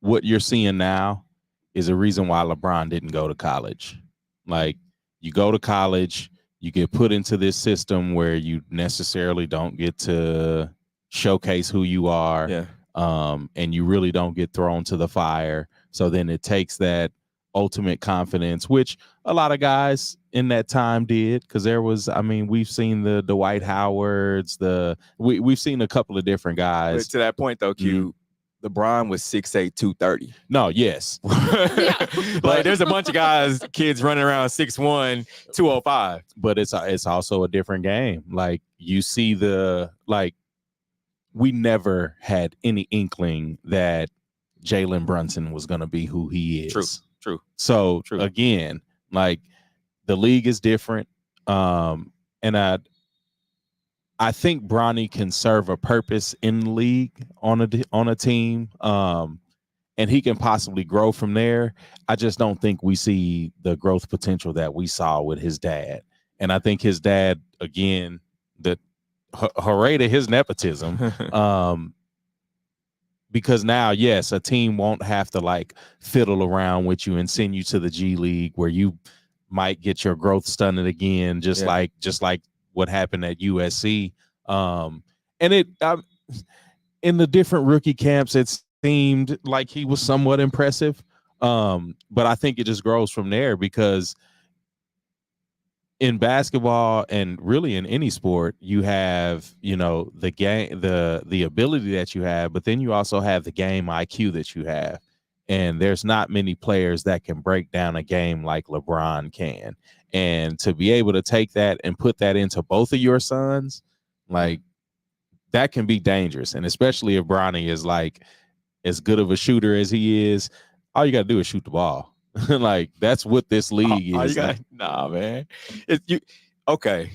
what you're seeing now is a reason why LeBron didn't go to college. Like, you go to college, you get put into this system where you necessarily don't get to showcase who you are, and you really don't get thrown to the fire. So then it takes that ultimate confidence, which a lot of guys in that time did, because there was, I mean, we've seen the Dwight Howards, we've seen a couple of different guys. But to that point, though, Q, LeBron was 6'8", 230. No, yes. Like there's a bunch of kids running around 6'1", 205. But it's also a different game. Like you see we never had any inkling that Jalen Brunson was going to be who he is. True. So again, like the league is different. And I think Bronny can serve a purpose in the league on a team. And he can possibly grow from there. I just don't think we see the growth potential that we saw with his dad. And I think his dad, again, hooray to his nepotism. Because now, yes, a team won't have to like fiddle around with you and send you to the G League where you might get your growth stunted again, just like what happened at USC. And in the different rookie camps, it seemed like he was somewhat impressive. But I think it just grows from there, because in basketball and really in any sport, you have, the game, the ability that you have, but then you also have the game IQ that you have. And there's not many players that can break down a game like LeBron can. And to be able to take that and put that into both of your sons, like that can be dangerous. And especially if Bronny is like as good of a shooter as he is, all you got to do is shoot the ball. Like that's what this league is. Nah, man. Okay.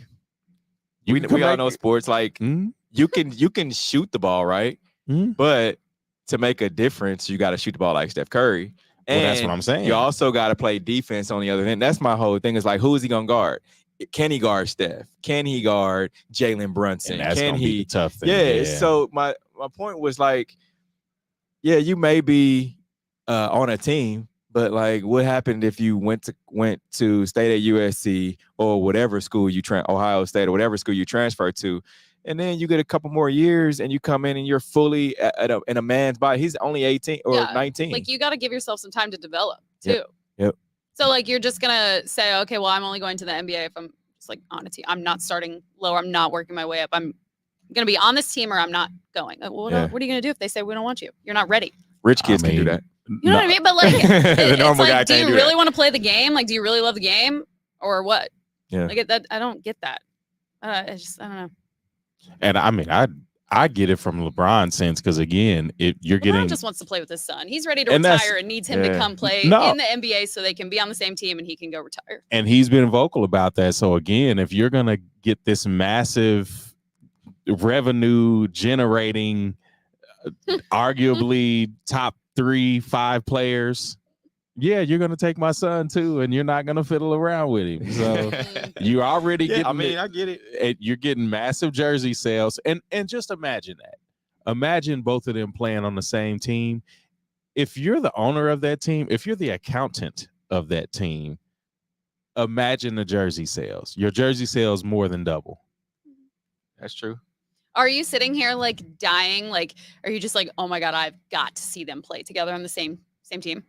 We all know sports. Like you can shoot the ball, right? But to make a difference, you got to shoot the ball like Steph Curry. And that's what I'm saying. You also got to play defense on the other end. That's my whole thing. Is like, who is he gonna guard? Can he guard Steph? Can he guard Jalen Brunson? And that's Can gonna he? be the tough thing. Yeah. So my point was like, yeah, you may be on a team, but like, what happened if you went to stay at USC or whatever school Ohio State or whatever school you transfer to, and then you get a couple more years and you come in and you're fully in a man's body. He's only 18 or 19. Like you got to give yourself some time to develop too. Yep. So like you're just gonna say, okay, well, I'm only going to the NBA if I'm just like on a team. I'm not starting lower. I'm not working my way up. I'm gonna be on this team or I'm not going. Like, well, what are you gonna do if they say we don't want you? You're not ready. Rich kids can do that. You know what I mean? But like, The it's normal guy like, do can't you do really that. want to play the game? Like, do you really love the game, or what? Yeah. Like that, I don't get that. I don't know. And I mean, I get it from LeBron's sense because again, you're LeBron getting just wants to play with his son. He's ready to And that's- retire and needs him to come play No. in the NBA so they can be on the same team and he can go retire. and he's been vocal about that. So again, if you're gonna get this massive revenue generating, arguably top 3-5 players, yeah, you're gonna take my son too, and you're not gonna fiddle around with him. So you're already getting. I mean, I get it. You're getting massive jersey sales, and just imagine that. Imagine both of them playing on the same team. If you're the owner of that team, if you're the accountant of that team, imagine the jersey sales. Your jersey sales more than double. That's true. Are you sitting here like dying? Like, are you just like, oh my God, I've got to see them play together on the same team?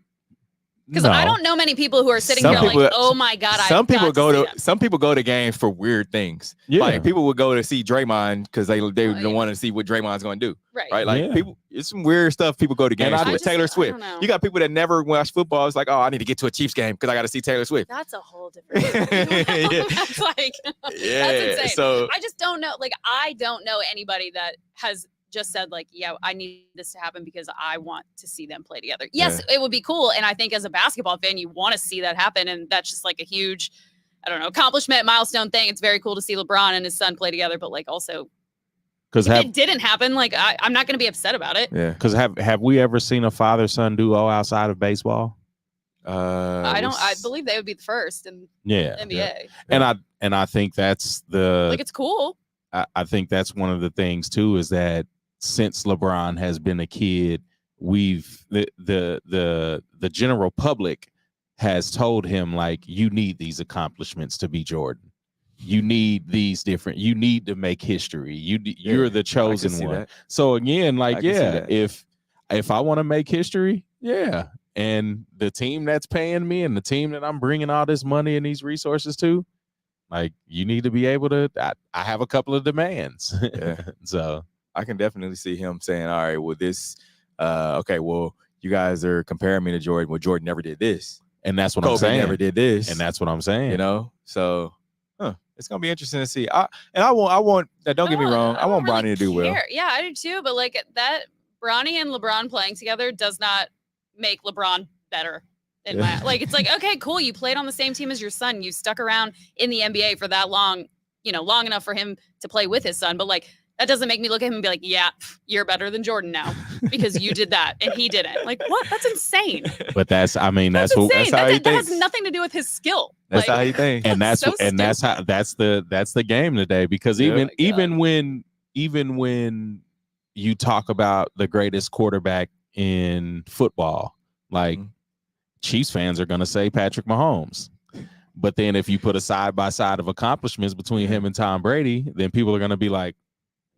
Because I don't know many people who are sitting Some here people- like, oh my God, Some I've people got go to see to them. some people go to games for weird things. Yeah. Like people would go to see Draymond because they want to see what Draymond's going to do. Right. Like Yeah. people, it's some weird stuff people go to games I for. just- Taylor I Swift. don't know. You got people that never watch football. It's like, oh, I need to get to a Chiefs game because I got to see Taylor Swift. That's a whole different Yeah. That's like, Yeah, that's insane. so- I just don't know. Like, I don't know anybody that has just said like, yeah, I need this to happen because I want to see them play together. Yes, it would be cool. And I think as a basketball fan, you want to see that happen. And that's just like a huge, I don't know, accomplishment, milestone thing. It's very cool to see LeBron and his son play together. But like also, Because if it didn't happen, like I'm not going to be upset about it. Yeah. Because have we ever seen a father-son duo outside of baseball? I believe they would be the first in Yeah. NBA. And I think that's the Like, it's cool. I think that's one of the things too, is that since LeBron has been a kid, we've the general public has told him like, you need these accomplishments to be Jordan. You need these different. You need to make history. You're the chosen see one. that. So again, I like can see yeah, that. if I want to make history, yeah, and the team that's paying me and the team that I'm bringing all this money and these resources to, like, you need to be able to. I have a couple of demands. Yeah. So I can definitely see him saying, all right, well, this, okay, well, you guys are comparing me to Jordan. Well, Jordan never did this. and that's what Kobe I'm saying. never did this. And that's what I'm saying. You know? So, it's going to be interesting to see. I want, don't get me wrong, I want Bronny to do well. Yeah, I do too. But like that, Bronny and LeBron playing together does not make LeBron better. In my, like, it's like, okay, cool. You played on the same team as your son. You stuck around in the NBA for that long, long enough for him to play with his son. But like, that doesn't make me look at him and be like, yeah, you're better than Jordan now because you did that and he didn't. Like, what? That's insane. But that's how Insane. he That has thinks. nothing to do with his skill. That's Like, how he thinks. And that's so that's the game today. Because Yeah. even when you talk about the greatest quarterback in football, like Chiefs fans are gonna say Patrick Mahomes. But then if you put a side by side of accomplishments between him and Tom Brady, then people are gonna be like,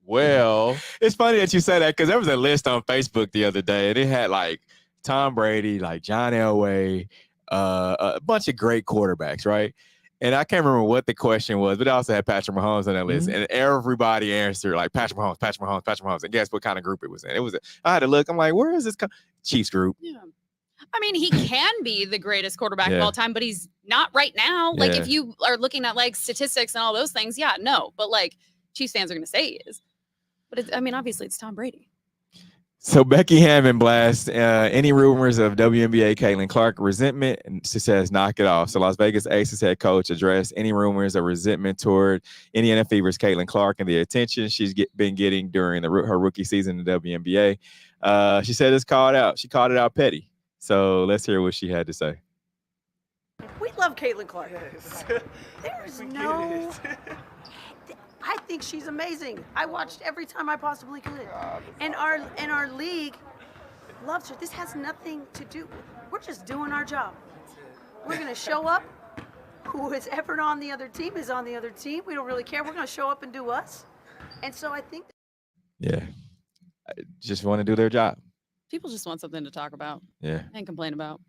well, It's funny that you say that because there was a list on Facebook the other day and it had like Tom Brady, like John Elway, a bunch of great quarterbacks, right? And I can't remember what the question was, but it also had Patrick Mahomes on that list. And everybody answered like Patrick Mahomes, Patrick Mahomes, Patrick Mahomes. And guess what kind of group it was in? It was, I had to look. I'm like, where is this? Chiefs group. Yeah. I mean, he can be the greatest quarterback of Yeah. all time, but he's not right now. Like, Yeah. if you are looking at like statistics and all those things, yeah, no. But like, Chiefs fans are going to say he is. But it's, I mean, obviously, it's Tom Brady. So Becky Hammond blasts any rumors of WNBA Caitlin Clark resentment, and she says knock it off. So Las Vegas Aces head coach addressed any rumors of resentment toward Indiana Fever's Caitlin Clark and the attention she's been getting during her rookie season in the WNBA. She said it's called out. She called it out petty. So let's hear what she had to say. We love Caitlin Clark. There's no. I think she's amazing. I watched every time I possibly could. And our league loves her. This has nothing to do. We're just doing our job. We're gonna show up. Who is ever on the other team is on the other team. We don't really care. We're gonna show up and do us. And so I think. Yeah, I just want to do their job. People just want something to talk about. Yeah. And complain about.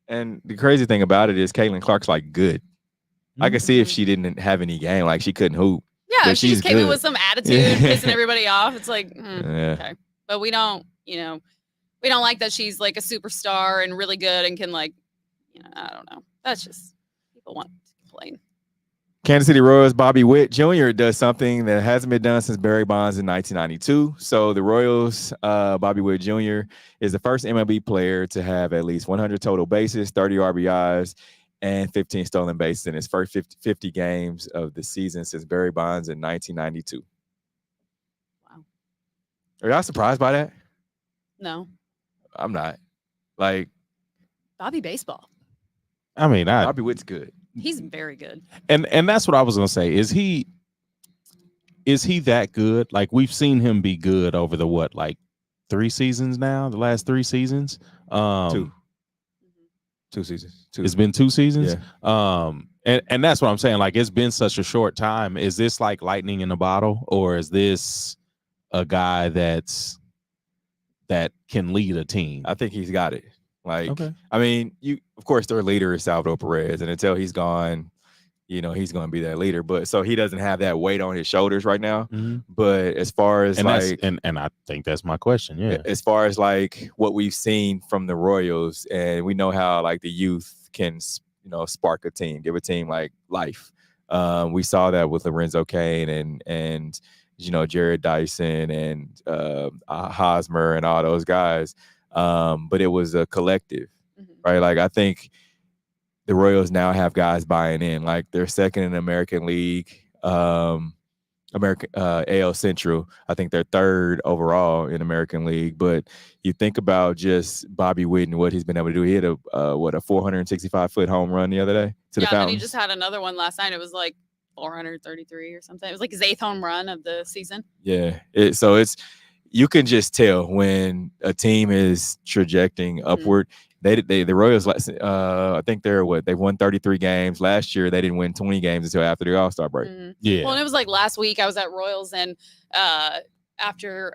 And the crazy thing about it is Caitlin Clark's like good. I could see if she didn't have any game, like she couldn't hoop. Yeah, but if she just came in good. with some attitude, pissing everybody off. It's like, Yeah. okay. But we don't, We don't like that she's like a superstar and really good and can like, I don't know. That's just people want to complain. Kansas City Royals Bobby Witt Jr. does something that hasn't been done since Barry Bonds in 1992. So the Royals, Bobby Witt Jr. is the first MLB player to have at least 100 total bases, 30 RBIs, and 15 stolen bases in his first 50 games of the season since Barry Bonds in 1992. Wow. Are y'all surprised by that? No. I'm not. Like, Bobby baseball. I mean, Bobby Witt's good. He's very good. And that's what I was gonna say. Is he that good? Like, we've seen him be good over the what, like 3 seasons now? The last 3 seasons? 2 seasons. 2. It's been 2 seasons. Yeah. And that's what I'm saying. Like, it's been such a short time. Is this like lightning in a bottle, or is this a guy that can lead a team? I think he's got it. Like, okay. I mean, of course, their leader is Salvador Perez, and until he's gone, he's going to be that leader. But so he doesn't have that weight on his shoulders right now. Mm-hmm. But as far as and I think that's my question. Yeah. As far as like what we've seen from the Royals, and we know how like the youth can, spark a team, give a team like life. We saw that with Lorenzo Cain and Jared Dyson and Hosmer and all those guys. But it was a collective, right? Like, I think the Royals now have guys buying in. Like, they're second in the American League, AL Central. I think they're third overall in American League. But you think about just Bobby Witt and what he's been able to do. He had a 465-foot home run the other day to the Fountains. And he just had another one last night. It was like 433 or something. It was like his 8th home run of the season. Yeah. You can just tell when a team is trajecting upward. The Royals, I think they've won 33 games. Last year, they didn't win 20 games until after the All-Star break. Yeah. Well, and it was like last week I was at Royals, and after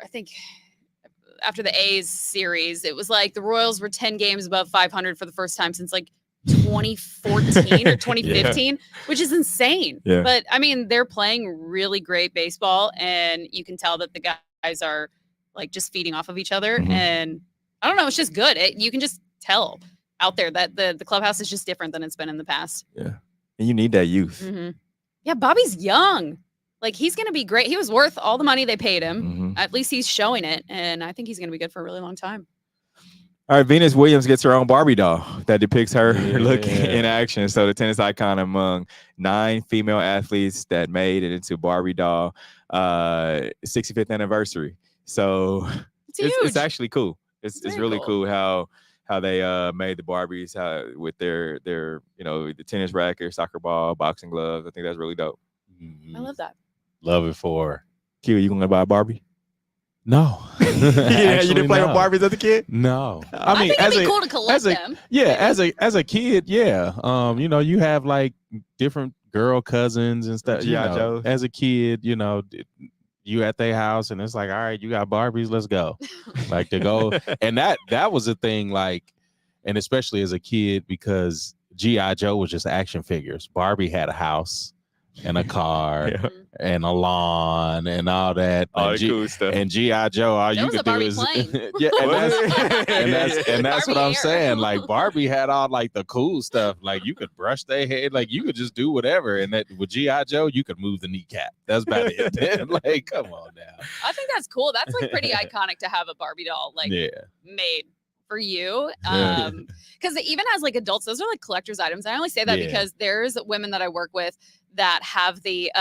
the A's series, it was like the Royals were 10 games above 500 for the first time since like 2014 or 2015, which is insane. Yeah. But I mean, they're playing really great baseball, and you can tell that the guys are like just feeding off of each other. Mm-hmm. And I don't know, it's just good. You can just tell out there that the clubhouse is just different than it's been in the past. Yeah. And you need that youth. Mm-hmm. Yeah. Bobby's young. Like, he's going to be great. He was worth all the money they paid him. Mm-hmm. At least he's showing it. And I think he's going to be good for a really long time. All right, Venus Williams gets her own Barbie doll that depicts her look in action. So the tennis icon among 9 female athletes that made it into Barbie doll 65th anniversary. So it's actually cool. It's really cool how they made the Barbies with their the tennis racket, soccer ball, boxing gloves. I think that's really dope. I love that. Love it for her. Q, you gonna buy a Barbie? No. Yeah, you didn't play with Barbies as a kid? No. I mean, it'd be cool to collect them. Yeah, as a kid, yeah. You have like different girl cousins and stuff. Joe. As a kid, you at their house and it's like, all right, you got Barbies, let's go. Like, to go. And that was a thing, like, and especially as a kid, because G.I. Joe was just action figures. Barbie had a house and a car and a lawn and all that. All the cool stuff. And G.I. Joe, all you could do is yeah, and that's what I'm saying. Like, Barbie had all like the cool stuff. Like, you could brush their head, like you could just do whatever. And that with G.I. Joe, you could move the kneecap. That's about it. Like, come on now. I think that's cool. That's like pretty iconic to have a Barbie doll made for you. Because even as like adults, those are like collector's items. I only say that because there's women that I work with that have the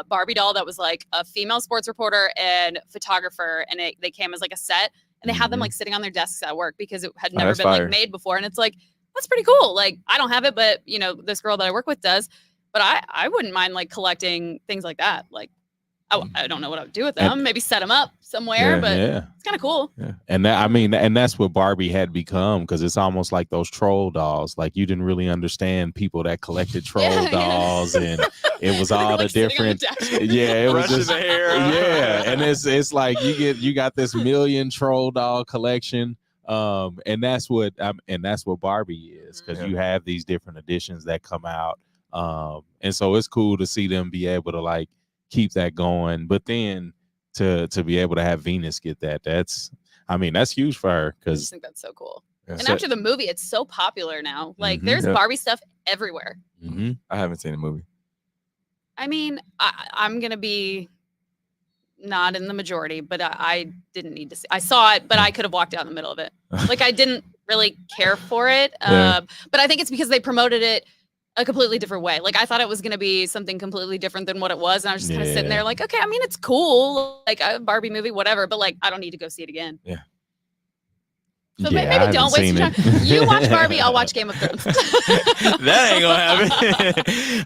Barbie doll that was like a female sports reporter and photographer, and they came as like a set, and they had them like sitting on their desks at work because it had never been like made before. And it's like, that's pretty cool. Like, I don't have it, but this girl that I work with does. But I wouldn't mind like collecting things like that. Like, I don't know what I would do with them. Maybe set them up somewhere, but it's kind of cool. Yeah. And and that's what Barbie had become, because it's almost like those troll dolls. Like, you didn't really understand people that collected troll dolls, and it was all the different. It was just and it's like you got this million troll doll collection. And that's what Barbie is, because you have these different editions that come out. And so it's cool to see them be able to like keep that going, but then to be able to have Venus get that's I mean, that's huge for her I just because think that's so cool. Yeah. And So- after the movie, it's so popular now. Like, Mhm. there's Yeah. Barbie stuff everywhere. I haven't seen the movie. I mean, I'm going to be not in the majority, but I didn't need to see. I saw it, but I could have walked out in the middle of it. Like, I didn't really care for it. Yeah. But I think it's because they promoted it a completely different way. Like, I thought it was going to be something completely different than what it was. And I was just kind of sitting there like, okay, I mean, it's cool. Like a Barbie movie, whatever. But like, I don't need to go see it again. Yeah. So Yeah, I maybe don't waste haven't your time. seen it. You watch Barbie, I'll watch Game of Thrones. That ain't gonna happen.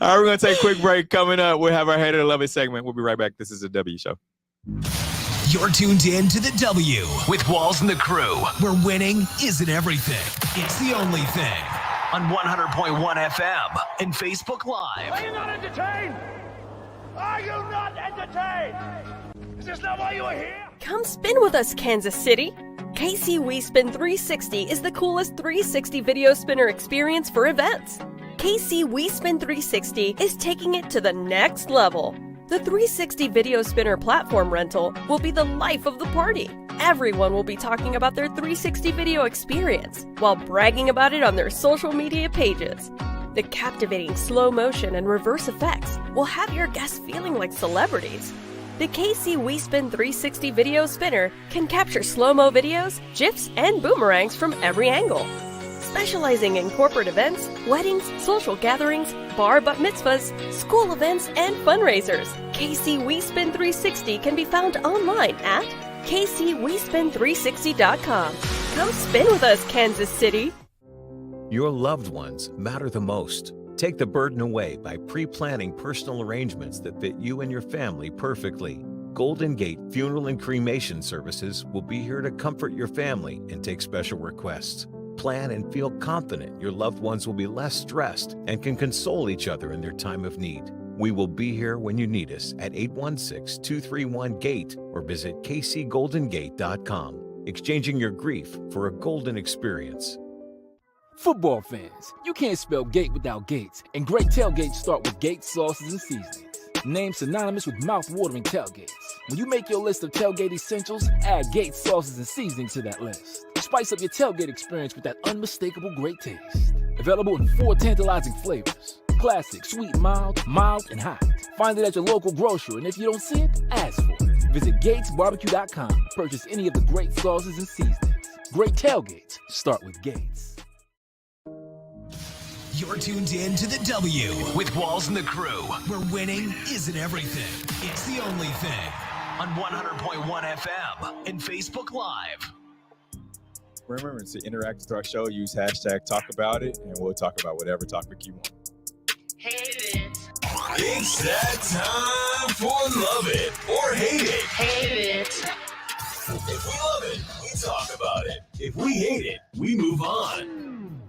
All right, we're gonna take a quick break. Coming up, we'll have our Hate It or Love It segment. We'll be right back. This is the W Show. You're tuned in to the W with Walls and the Crew, where winning isn't everything. It's the only thing. On 100.1 FM and Facebook Live. Are you not entertained? Are you not entertained? Is this not why you are here? Come spin with us, Kansas City. KC We Spin 360 is the coolest 360 video spinner experience for events. KC We Spin 360 is taking it to the next level. The 360 video spinner platform rental will be the life of the party. Everyone will be talking about their 360 video experience while bragging about it on their social media pages. The captivating slow motion and reverse effects will have your guests feeling like celebrities. The KC We Spin 360 video spinner can capture slow-mo videos, GIFs, and boomerangs from every angle. Specializing in corporate events, weddings, social gatherings, bar bat mitzvahs, school events, and fundraisers, KC We Spin 360 can be found online at kcwespin360.com. Come spin with us, Kansas City. Your loved ones matter the most. Take the burden away by pre-planning personal arrangements that fit you and your family perfectly. Golden Gate Funeral and Cremation Services will be here to comfort your family and take special requests. Plan and feel confident your loved ones will be less stressed and can console each other in their time of need. We will be here when you need us at 816-231-GATE or visit kcgoldengate.com. Exchanging your grief for a golden experience. Football fans, you can't spell gate without Gates, and great tailgates start with Gates sauces and seasonings. Named synonymous with mouth-watering tailgates. When you make your list of tailgate essentials, add Gates sauces and seasonings to that list. Spice up your tailgate experience with that unmistakable great taste. Available in 4 tantalizing flavors. Classic, sweet, mild, and hot. Find it at your local grocer, and if you don't see it, ask for it. Visit GatesBarbecue.com to purchase any of the great sauces and seasonings. Great tailgates start with Gates. You're tuned in to the W with Walls and the Crew, where winning isn't everything. It's the only thing. On 100.1 FM and Facebook Live. Remember to interact with our show. Use hashtag talk about it, and we'll talk about whatever topic you want. It's that time for Love It or Hate It. Hate it. If we love it, we talk about it. If we hate it, we move on.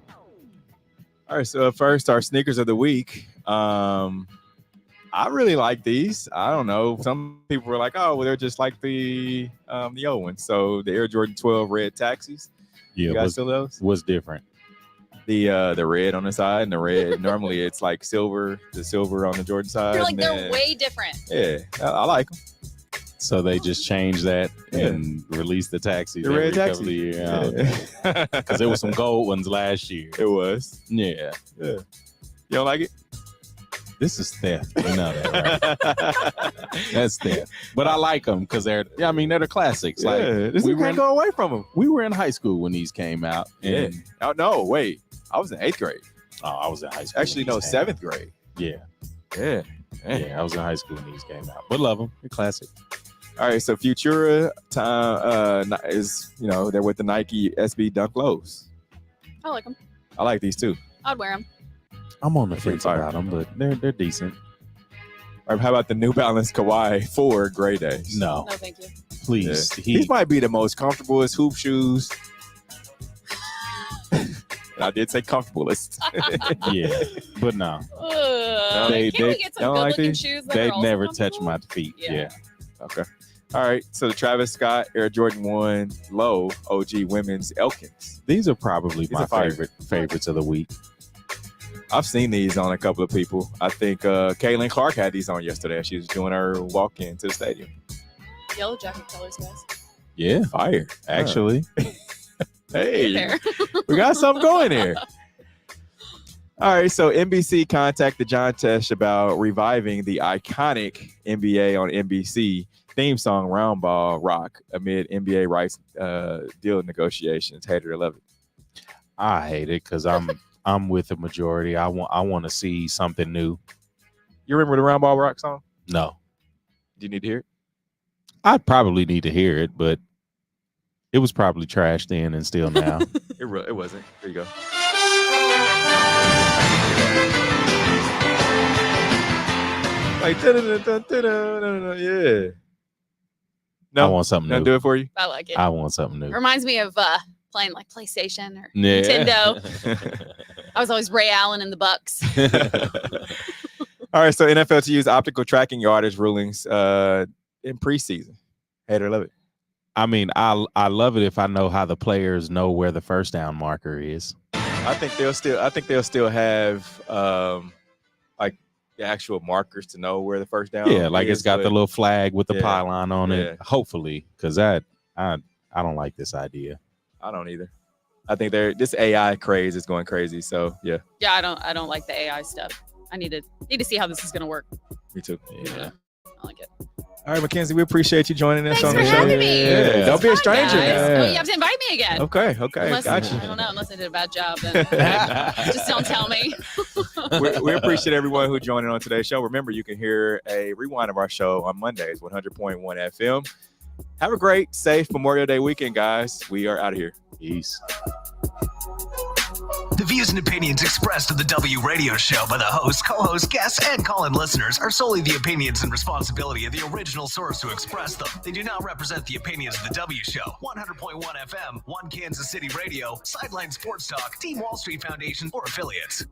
All right, so first, our sneakers of the week. I really like these. I don't know. Some people were like, "Oh, well, they're just like the old ones." So the Air Jordan 12 red taxis. Yeah, you guys still those? What's different? The red on the side and the red. Normally, it's like silver. The silver on the Jordan side. You're like, and they're then- way different. Yeah, I like them. So they just changed that Yeah. and released the taxis The red every couple of taxi. years. Yeah. Because there was some gold ones last year. It was. Yeah. Yeah. You don't like it? This is theft. You know that, right? That's theft. But I like them because they're the classics. Yeah, Like this we you were can't in, go away from them. we were in high school when these came out. Yeah. And, Oh, no, wait. I was in 8th grade. Oh, I was in high school. Actually, when no, these came 7th grade. out. Yeah. Yeah. Yeah, I was in high school when these came out. But love them. They're classic. All right, so Futura is, they're with the Nike SB Dunk Lows. I like them. I like these too. I'd wear them. I'm on the Pretty fence fire. about them, but they're decent. Or how about the New Balance Kawhi 4 Gray Days? No, No, thank you. please. Yeah. These might be the most comfortablest hoop shoes. And I did say comfortablest. Yeah, but no. Can't we get some y'all like good-looking these? shoes that They've are also never touched comfortable? my feet. Yeah. Yeah. Okay. All right. So the Travis Scott Air Jordan 1 Low OG Women's Elkins. These are probably These my are fire. favorites of the week. I've seen these on a couple of people. I think Kaylin Clark had these on yesterday. She was doing her walk-in to the stadium. Yellow jacket colors, guys. Yeah, Fire. actually. Hey, we got something going here. All right, so NBC contacted John Tesh about reviving the iconic NBA on NBC theme song Round Ball Rock amid NBA rights deal negotiations. Hate it or love it? I hate it because I'm with the majority. I want to see something new. You remember the Round Ball Rock song? No. Do you need to hear it? I'd probably need to hear it, but it was probably trashed then and still now. It wasn't. Here you go. Like, yeah. No, I want something new. Do it for you. I like it. I want something new. It reminds me of playing like PlayStation or Yeah. Nintendo. I was always Ray Allen in the Bucks. All right, so NFL to use optical tracking yardage rulings in preseason. Hate it or love it? I mean, I love it if I know how the players know where the first down marker is. I think they'll still have like the actual markers to know where the first down. Yeah, like it's got the little flag with the Yeah. pylon on it. Hopefully, because I don't like this idea. I don't either. I think this AI craze is going crazy. So yeah. Yeah, I don't like the AI stuff. I need to see how this is gonna work. Me too. Yeah. I like it. All right, Mackenzie, we appreciate you joining us Thanks on for the show. having me. Yeah, This don't is be a fun, stranger. guys. Yeah. Oh, you have to invite me again. Okay, Unless, gotcha. I don't know. Unless I did a bad job, then just don't tell me. We appreciate everyone who joined in on today's show. Remember, you can hear a rewind of our show on Mondays, 100.1 FM. Have a great, safe Memorial Day weekend, guys. We are out of here. Peace. The views and opinions expressed on the W Radio Show by the host, co-host, guests, and call-in listeners are solely the opinions and responsibility of the original source who expressed them. They do not represent the opinions of the W Show, 100.1 FM, One Kansas City Radio, Sideline Sports Talk, Team Wall Street Foundation, or affiliates.